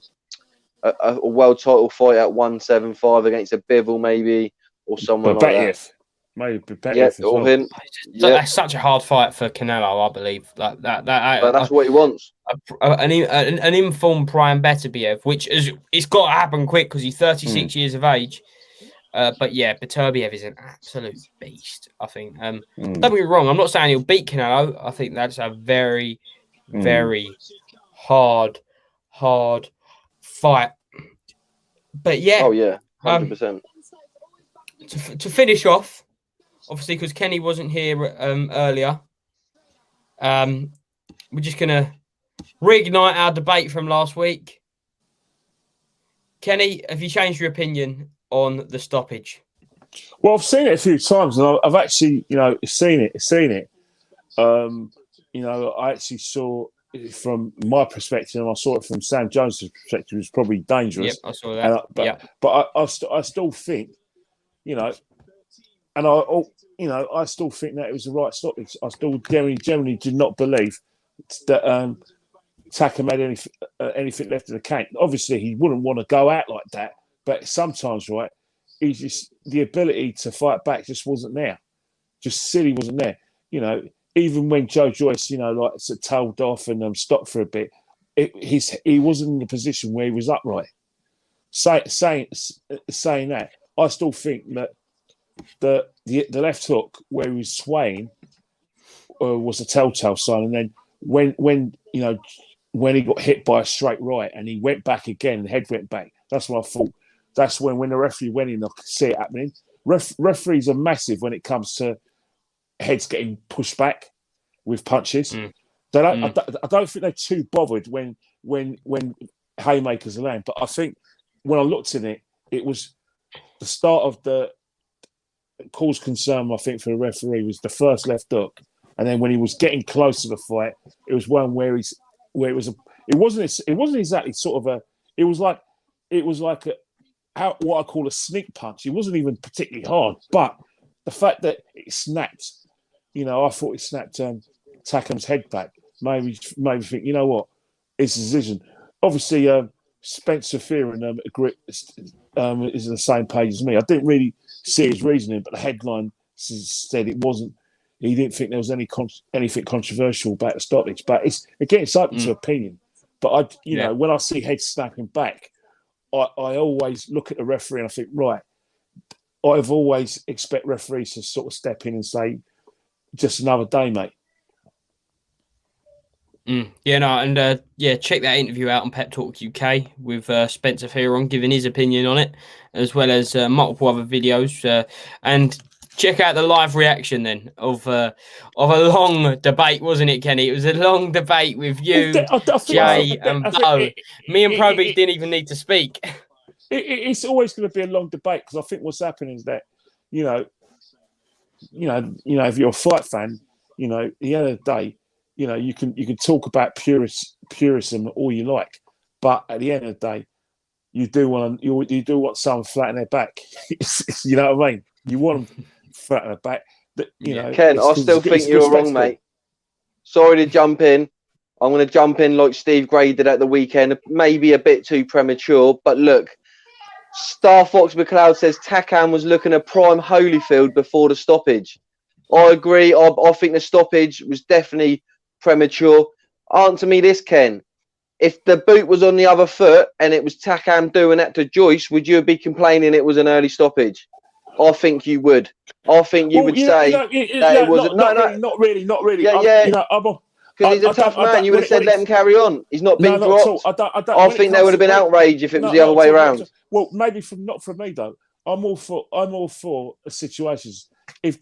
world title fight at 175 against a Bivol maybe or someone like that. Maybe Yeah, or him. That's such a hard fight for Canelo, I believe. Like that. But that's what he wants. An informed Brian Beterbiev, which is it's got to happen quick because he's 36 years of age. But yeah, Beterbiev is an absolute beast. I think. Don't get me wrong. I'm not saying he'll beat Canelo. I think that's a very, very hard fight. But yeah. Oh yeah, 100%. To finish off. Obviously, because Kenny wasn't here earlier, we're just going to reignite our debate from last week. Kenny, have you changed your opinion on the stoppage? Well, I've seen it a few times, and I've actually, seen it. I actually saw it from my perspective, and I saw it from Sam Jones' perspective. It was probably dangerous. Yep, I saw that. But I still think, and I still think that it was the right stoppage. I still generally did not believe that Takam had anything left in the tank. Obviously, he wouldn't want to go out like that, but sometimes, right, he's just the ability to fight back just wasn't there. Just silly wasn't there. Even when Joyce, tailed off and stopped for a bit, he wasn't in a position where he was upright. Saying that, I still think that the left hook where he was swaying was a telltale sign, and then when he got hit by a straight right and he went back again, the head went back. That's what I thought. That's when the referee went in, I could see it happening. Referees are massive when it comes to heads getting pushed back with punches. I don't think they're too bothered when haymakers are land. But I think when I looked at it, it was the start of the cause concern. I think for the referee was the first left hook, and then when he was getting close to the fight, it was one where it wasn't exactly sort of a. It was like what I call a sneak punch. It wasn't even particularly hard, but the fact that it snapped, I thought it snapped Takam's head back. Maybe think, it's a decision. Obviously, Spence and is on the same page as me. I didn't really see his reasoning, but the headline said it wasn't. He didn't think there was anything controversial about the stoppage. But it's open to opinion. But when I see heads snapping back, I always look at the referee and I think, right, I've always expect referees to sort of step in and say, just another day, mate. Check that interview out on Pep Talk UK with Spencer Fearon giving his opinion on it, as well as multiple other videos. And check out the live reaction then of a long debate, wasn't it, Kenny? It was a long debate with you, Jay, and Bo. Me and Proby didn't even need to speak. It's always going to be a long debate because I think what's happening is that, if you're a fight fan, at the end of the day, you can talk about purism all you like, but at the end of the day, you do want someone flat in their back. You know what I mean? You want them flat in their back. Ken, I still think you're wrong, mate. Sorry to jump in. I'm going to jump in like Steve Gray did at the weekend. Maybe a bit too premature, but look, Star Fox McLeod says Takam was looking at prime Holyfield before the stoppage. I agree. I think the stoppage was definitely premature. Answer me this, Ken. If the boot was on the other foot and it was Takam doing that to Joyce, would you be complaining it was an early stoppage? I think you would. I think you would say that it wasn't. Not really. Yeah. Because he's a tough man. You would have said, let him carry on. He's not been dropped. I think there would have been outrage if it was the other way around. Well, maybe not from me, though. I'm all for situations. If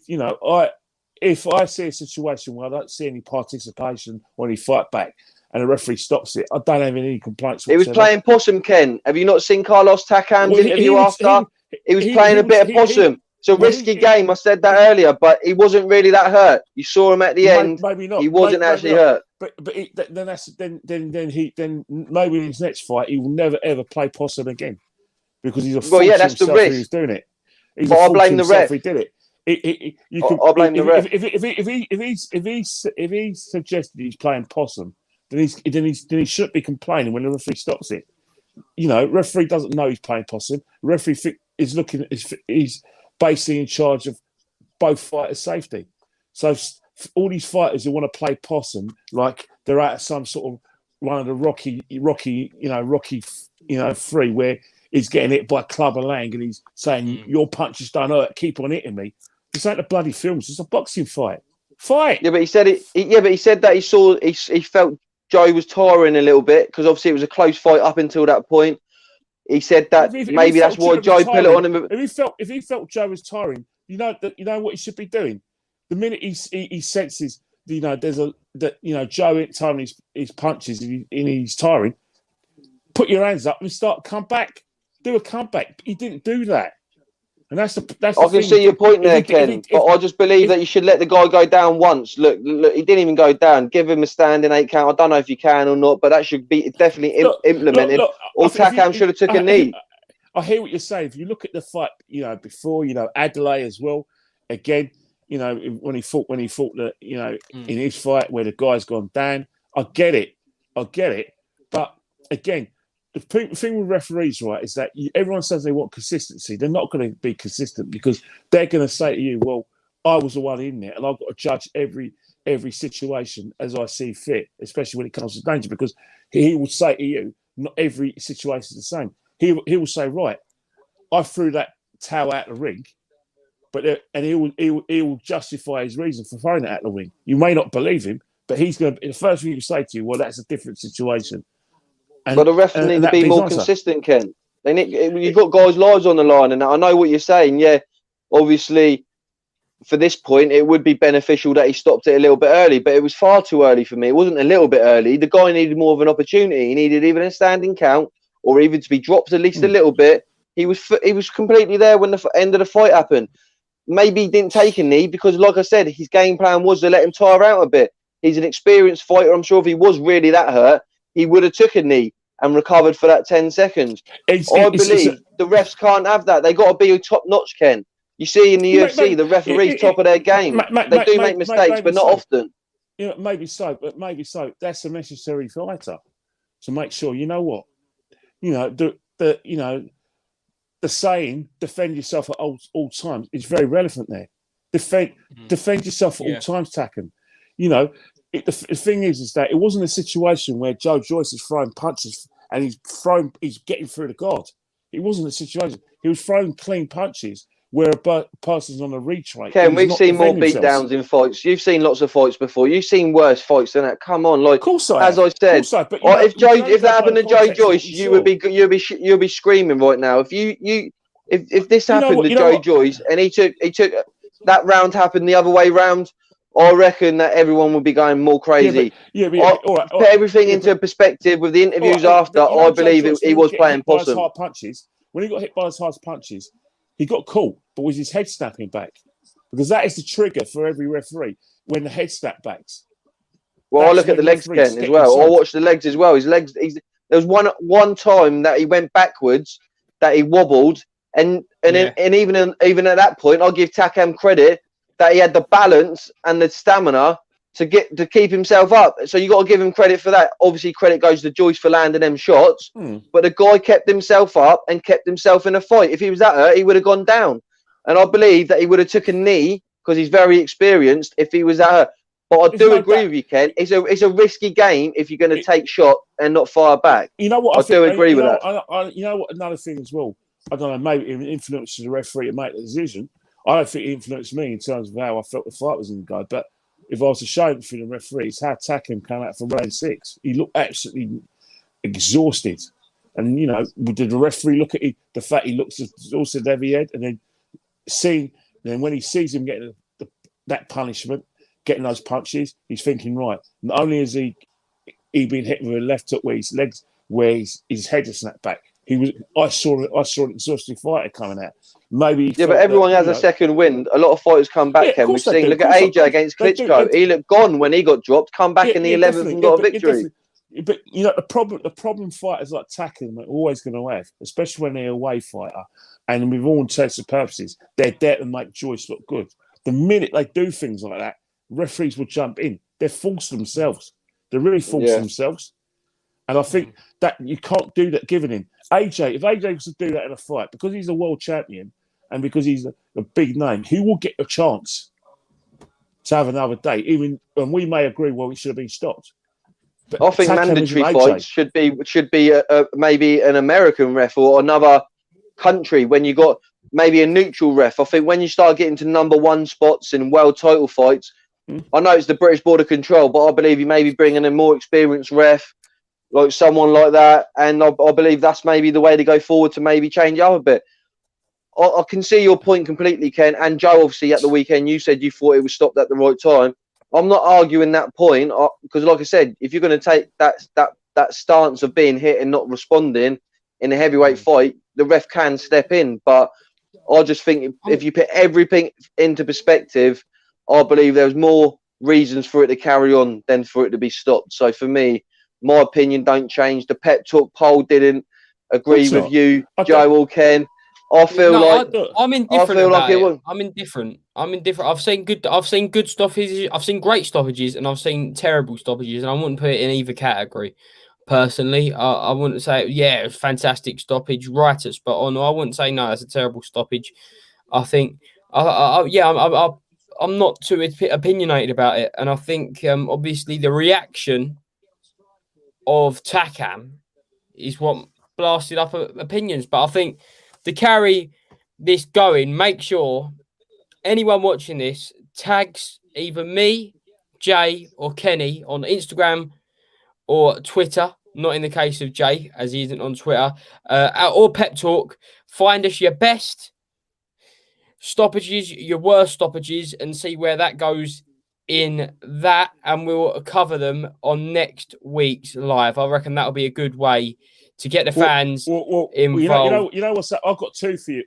I see a situation where I don't see any participation or any fight back and the referee stops it, I don't have any complaints whatsoever. He was playing possum, Ken. Have you not seen Carlos Takam's interview after? He was playing a bit of possum. It's a risky game. I said that earlier, but he wasn't really that hurt. You saw him at the end. Maybe not. He wasn't actually hurt. But then maybe in his next fight he will never ever play possum again because he's a fool to that's the himself risk. He was doing it. He's but I blame the ref. He did it. I blame the ref. If he suggested he's playing possum, then he shouldn't be complaining when the referee stops it. You know, referee doesn't know he's playing possum. Referee is basically in charge of both fighters' safety. So all these fighters who want to play possum, like they're out of some sort of one of the Rocky, free where he's getting hit by Clubber Lang and he's saying your punches don't hurt, keep on hitting me. This ain't a bloody films. It's a boxing fight. Yeah, but he said it. He said that he felt Joe was tiring a little bit because obviously it was a close fight up until that point. He said that maybe that's why Joe put it on him. If he felt Joe was tiring, you know what he should be doing. The minute he senses, Joe ain't timing his punches and he's tiring, put your hands up and come back. Do a comeback. He didn't do that. And that's the I can see your point there, Ken. But I just believe that you should let the guy go down once. Look, he didn't even go down. Give him a standing 8 count. I don't know if you can or not, but that should be definitely implemented. Or Takam should have took a knee. I hear what you're saying. If you look at the fight, before, Adelaide as well. Again, when he fought in his fight where the guy's gone down. I get it. But again, the thing with referees, right, is that everyone says they want consistency. They're not going to be consistent because they're going to say to you, well, I was the one in there and I've got to judge every situation as I see fit, especially when it comes to danger, because he will say to you, not every situation is the same. He will say, right, I threw that towel out the ring, and he will justify his reason for throwing it out the ring. You may not believe him, but he's going to, the first thing he will say to you, well, that's a different situation. But the refs need to be more consistent, Ken. You've got guys' lives on the line, and I know what you're saying. Yeah, obviously, for this point, it would be beneficial that he stopped it a little bit early, but it was far too early for me. It wasn't a little bit early. The guy needed more of an opportunity. He needed even a standing count, or even to be dropped at least a little bit. He was completely there when the end of the fight happened. Maybe he didn't take a knee because, like I said, his game plan was to let him tire out a bit. He's an experienced fighter. I'm sure if he was really that hurt, he would have took a knee and recovered for that 10 seconds. I believe the refs can't have that. They got to be top-notch, Ken. You see in the UFC, the referees top of their game. They do make mistakes, but not often. Maybe so, but maybe so. That's a necessary fighter to make sure. You know what? The saying "defend yourself at all times" is very relevant there. Defend yourself at all times, Takam. The thing is that it wasn't a situation where Joyce is throwing punches and he's getting through the guard. It wasn't a situation. He was throwing clean punches where a person's on a retreat. Ken, we've seen more beatdowns in fights. You've seen lots of fights before. You've seen worse fights than that. Come on, like as I said, if that happened to Joe Joyce, you'll be screaming right now. If this happened to Joe Joyce and he took that round happened the other way round, I reckon that everyone would be going more crazy. All right. Put everything into perspective with the interviews after. I believe he was playing possum. When he got hit by his hard punches, he got caught, but was his head snapping back? Because that is the trigger for every referee when the head snap backs. Well, I look at the legs, Ken, as well. I watch the legs as well. His legs. There was one time that he went backwards, that he wobbled, and even at that point, I'll give Takam credit that he had the balance and the stamina to keep himself up. So you got to give him credit for that. Obviously, credit goes to Joyce for landing them shots. But the guy kept himself up and kept himself in a fight. If he was that hurt, he would have gone down. And I believe that he would have took a knee because he's very experienced if he was that hurt. But I do agree with you, Ken. It's a risky game if you're going to take shot and not fire back. You know what? I do agree with that. You know what? Another thing as well. I don't know. Maybe it influences the referee to make the decision. I don't think it influenced me in terms of how I felt the fight was going to go. But if I was to show it for the referee, it's how Takam came out for round 6. He looked absolutely exhausted. And, did the referee look at the fact he looks exhausted, heavy head, and then when he sees him getting that punishment, getting those punches, he's thinking, right, not only has he been hit with a left hook where his head is snapped back. I saw an exhausted fighter coming out. maybe. Yeah, but everyone has a second wind. A lot of fighters come back, Ken. We've seen. Look at AJ against Klitschko. He looked gone when he got dropped. Come back in the 11th and got a victory. But you know the problem fighters like Takam are always going to have, especially when they're a away fighter, and with all intents and purposes, they're there to make Joyce look good. The minute they do things like that, referees will jump in. They're forced themselves. They're really forced themselves. And I think that you can't do that giving him. If AJ was to do that in a fight, because he's a world champion and because he's a big name, he will get a chance to have another day. And we may agree, well, it should have been stopped. But I think mandatory fights should be maybe an American ref or another country when you got maybe a neutral ref. I think when you start getting to number one spots in world title fights, I know it's the British Board of Control, but I believe you maybe bring in a more experienced ref, like someone like that, and I believe that's maybe the way to go forward to maybe change up a bit. I can see your point completely, Ken, and Joe, obviously, at the weekend, you said you thought it was stopped at the right time. I'm not arguing that point, because like I said, if you're going to take that stance of being hit and not responding in a heavyweight fight, the ref can step in, but I just think if you put everything into perspective, I believe there's more reasons for it to carry on than for it to be stopped. So for me, my opinion don't change. The Pep Talk poll didn't agree with you, Joe or Ken. I feel I'm indifferent about it. I'm indifferent. I've seen good stoppages. I've seen great stoppages, and I've seen terrible stoppages, and I wouldn't put it in either category. Personally, I wouldn't say it was fantastic stoppage, right at spot on. I wouldn't say no, that's a terrible stoppage. I think, I'm not too opinionated about it, and I think obviously the reaction of Takam is what blasted up opinions. But I think to carry this going, make sure anyone watching this tags either me, Jay, or Kenny on Instagram or Twitter. Not in the case of Jay, as he isn't on Twitter, or Pep Talk. Find us your best stoppages, your worst stoppages, and see where that goes in that, and we'll cover them on next week's live. I reckon that'll be a good way to get the fans involved. You know what's that? I've got two for you,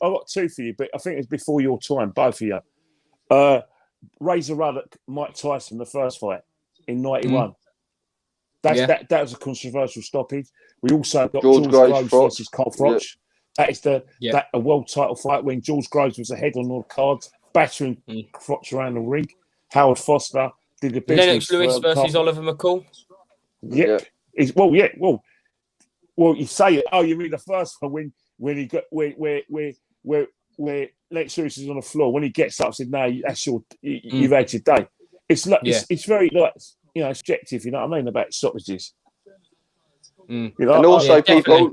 but I think it's before your time, both of you. Razor Ruddock, Mike Tyson, the first fight in '91. That was a controversial stoppage. We also got George Groves versus Carl Froch. That is a world title fight when George Groves was ahead on all the cards, battering Froch around the ring. Howard Foster did the business. Lennox Lewis versus Oliver McCall. Yep. Well, you say it. Oh, you mean the first one when he got where Lennox Lewis is on the floor. When he gets up, said, "No, that's you've had your day." It's like it's very like subjective. You know what I mean about stoppages. And also, people,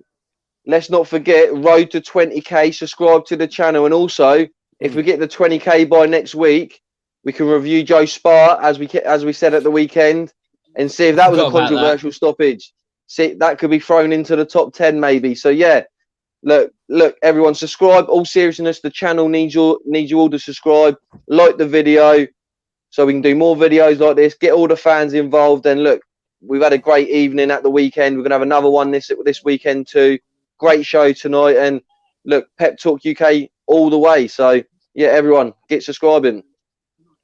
let's not forget road to 20k. Subscribe to the channel, and also if we get the 20k by next week, we can review Joe's spar as we said at the weekend, and see if that was a controversial stoppage. See, that could be thrown into the top 10 maybe. So yeah, look, everyone, subscribe. All seriousness, the channel needs you all to subscribe, like the video, so we can do more videos like this. Get all the fans involved. And look, we've had a great evening at the weekend. We're gonna have another one this weekend too. Great show tonight. And look, Pep Talk UK all the way. So yeah, everyone, get subscribing.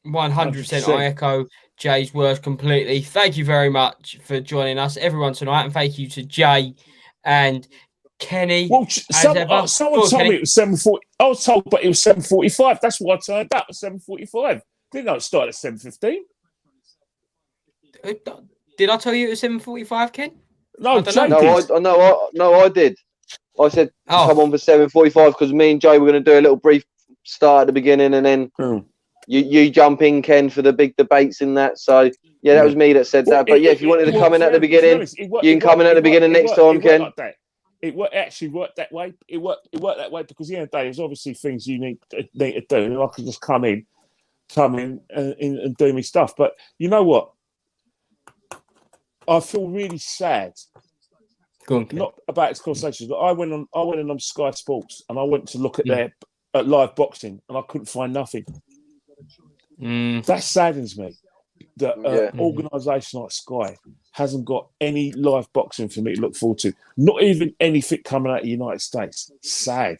100%. I echo Jay's words completely. Thank you very much for joining us, everyone, tonight, and thank you to Jay and Kenny. Well, someone told me it was 7:40. I was told, but it was 7:45. That's why I turned up at 7:45. Didn't know it started at 7:15. Did I tell you it was 7:45, Ken? No, I did. I said come on for 7:45 because me and Jay were going to do a little brief start at the beginning, and then. You jump in, Ken, for the big debates in that. So, yeah, that was me that said that. But, yeah, if you wanted to come in at the beginning, you can come in at the beginning next time, Ken. It actually worked that way. It worked that way because at the end of the day, there's obviously things you need to do. And I could just come in and do my stuff. But you know what? I feel really sad. Go on, Ken. Not about this conversation, but I went on Sky Sports and I went to look at their live boxing and I couldn't find nothing. That saddens me that an organisation like Sky hasn't got any live boxing for me to look forward to. Not even anything coming out of the United States. Sad.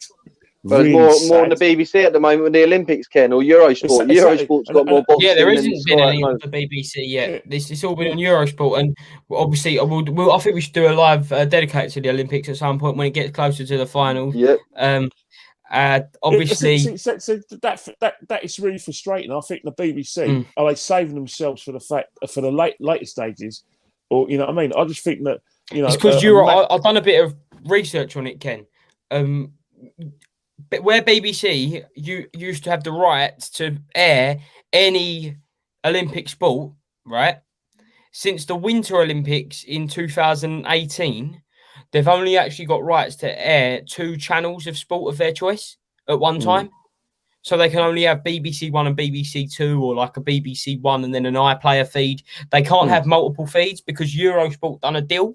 But there's more on the BBC at the moment with the Olympics, Ken, or Eurosport. Exactly. Eurosport's got more boxing. Yeah, there than isn't Sky been at the any on moment. the BBC yet. It's all been on Eurosport, and obviously, I think we should do a live dedicated to the Olympics at some point when it gets closer to the finals. Yep. Obviously, so that is really frustrating. I think the BBC are they saving themselves for the later stages, or you know what I mean? I just think that it's because I've done a bit of research on it, Ken. But where BBC you used to have the right to air any Olympic sport, right? Since the Winter Olympics in 2018, they've only actually got rights to air 2 channels of sport of their choice at one time. So they can only have BBC One and BBC Two, or like a BBC One and then an iPlayer feed. They can't have multiple feeds because Eurosport done a deal.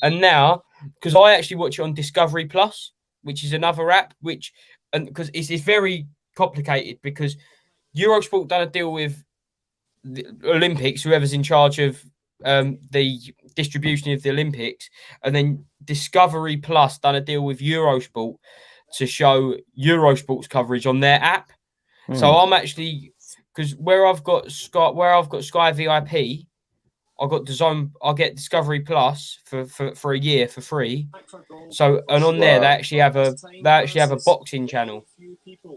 And now, because I actually watch it on Discovery Plus, which is another app, because it's very complicated because Eurosport done a deal with the Olympics, whoever's in charge of the distribution of the Olympics, and then Discovery Plus done a deal with Eurosport to show Eurosport's coverage on their app. So I'm actually, because where I've got Sky VIP, I got Dazn. I get Discovery Plus for a year for free. So and on there they actually have a boxing channel,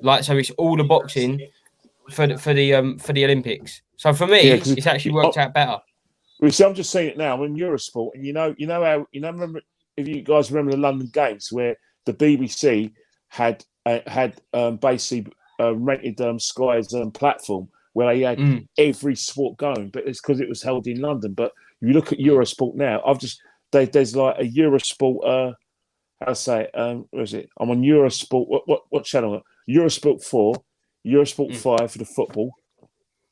like so it's all the boxing for the Olympics. So for me, it's actually worked out better. You see, I'm just saying it now. I'm in Eurosport, and you know how remember if you guys remember the London Games where the BBC had basically rented Sky's platform, where they had every sport going, but it's because it was held in London. But you look at Eurosport now, there's like a Eurosport. Where is it? I'm on Eurosport. What channel? Eurosport 4, Eurosport 5 for the football,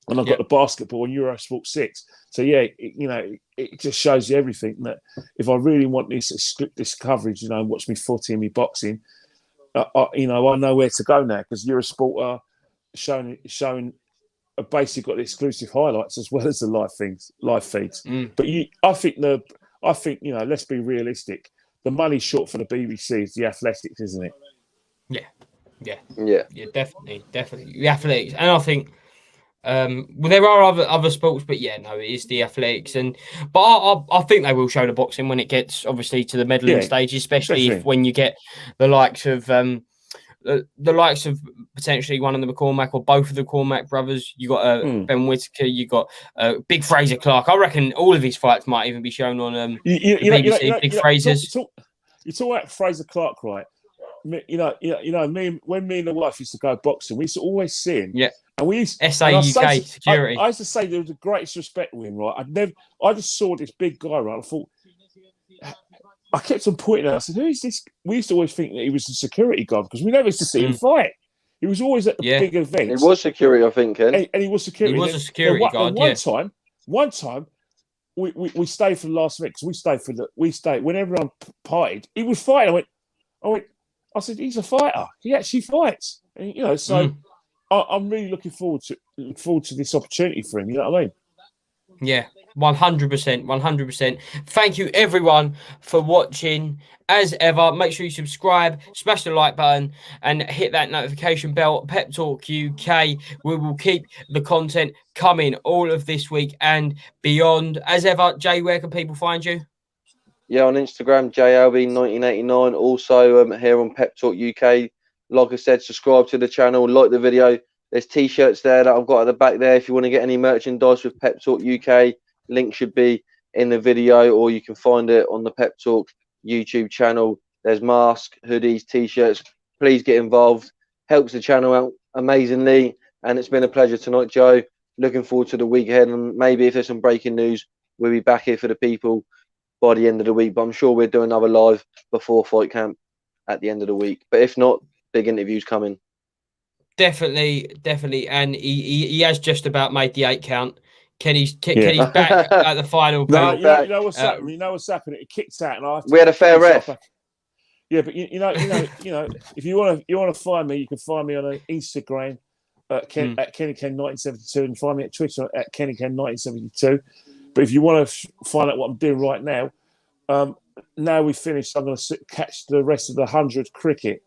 and I've got the basketball on Eurosport 6. So yeah, it just shows you everything. That if I really want this coverage, watch me footy and me boxing, I know where to go now because Eurosport are showing. Basically got the exclusive highlights as well as the live feeds. But I think let's be realistic. The money short for the BBC is the athletics, isn't it? Yeah, definitely the athletics, and I think there are other sports, but it is the athletics, but I think they will show the boxing when it gets obviously to the medaling stage, especially when you get the likes of potentially one of the McCormack or both of the Cormac brothers. You got Ben Whitaker, you got Big Fraser Clark. I reckon all of his fights might even be shown on BBC. Big Fraser's. You talk about Fraser Clark, right? When me and the wife used to go boxing, we used to always see him. Yeah. And we used UK security. I used to say there was the greatest respect with him, right? I just saw this big guy, right? I kept on pointing out. I said, "Who is this?" We used to always think that he was the security guard because we never used to see him fight. He was always at the big events. He was security, I think, Ken. And he was security. He was a security guard. One time, we stayed for the last event because we stayed when everyone partied. He was fighting. I said, "He's a fighter. He actually fights." And, so I'm really looking forward to this opportunity for him. You know what I mean? Yeah, 100%. Thank you, everyone, for watching. As ever, make sure you subscribe, smash the like button, and hit that notification bell. Pep Talk UK. We will keep the content coming all of this week and beyond. As ever, Jay, where can people find you? Yeah, on Instagram, JAlby1989. Also here on Pep Talk UK. Like I said, subscribe to the channel, like the video. There's T-shirts there that I've got at the back there. If you want to get any merchandise with Pep Talk UK, link should be in the video, or you can find it on the Pep Talk YouTube channel. There's masks, hoodies, T-shirts. Please get involved. Helps the channel out amazingly. And it's been a pleasure tonight, Joe. Looking forward to the week ahead. And maybe if there's some breaking news, we'll be back here for the people by the end of the week. But I'm sure we'll do another live before fight camp at the end of the week. But if not, big interviews coming. Definitely, and he has just about made the 8 count. Kenny's back at the final. No, you know what's happening. You know what's happening. It kicks out, and we had a fair ref. Yeah, but you know, if you want to find me, you can find me on Instagram at KennyKen1972, and find me at Twitter at KennyKen1972. But if you want to find out what I'm doing right now, now we've finished, I'm going to catch the rest of the 100 cricket.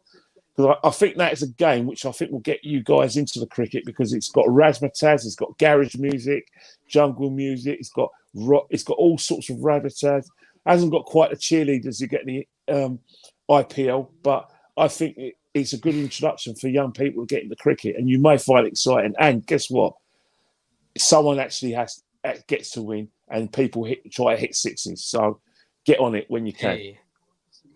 Because I think that is a game which I think will get you guys into the cricket because it's got razzmatazz, it's got garage music, jungle music, it's got rock, it's got all sorts of razzmatazz. Hasn't got quite the cheerleaders you get in the IPL, but I think it's a good introduction for young people to get into cricket, and you may find it exciting. And guess what? Someone actually gets to win, and people try to hit sixes. So get on it when you can. Yeah,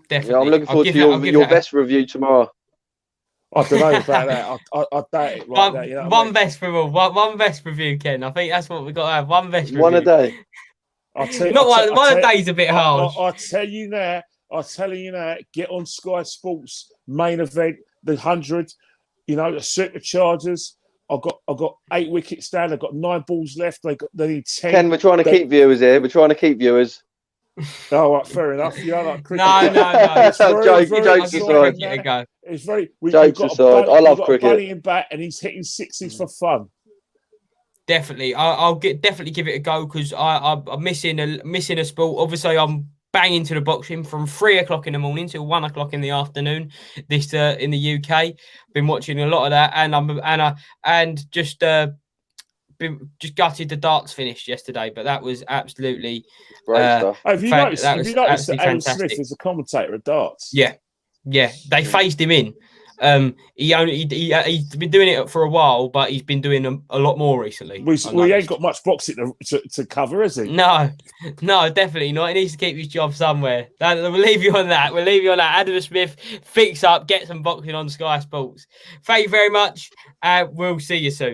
definitely. Yeah, I'm looking forward to your best review tomorrow. I don't know about that. I doubt it right there. You know one best for all. One best review, Ken. I think that's what we've got to have. One best review. One a day. One a day's a bit hard. I tell you now, get on Sky Sports main event, the 100, the superchargers. I've got 8 wickets down. I've got 9 balls left. They need 10. Ken, we're trying to keep viewers here. We're trying to keep viewers. Oh, right, fair enough. You like cricket? No. Jokes aside. It's very. Jokes aside. I love cricket. Bunny in bat, and he's hitting sixes for fun. Definitely, I'll definitely give it a go because I'm missing a sport. Obviously, I'm banging to the boxing from 3 o'clock in the morning till 1 o'clock in the afternoon. This in the UK, been watching a lot of that, and just gutted the darts finished yesterday, but that was absolutely great stuff. Have you noticed that Alan Smith is a commentator at darts? Yeah, they phased him in. He's been doing it for a while, but he's been doing a lot more recently. He ain't got much boxing to cover, has he? No, definitely not. He needs to keep his job somewhere. We'll leave you on that. Adam Smith, fix up, get some boxing on Sky Sports. Thank you very much. We'll see you soon.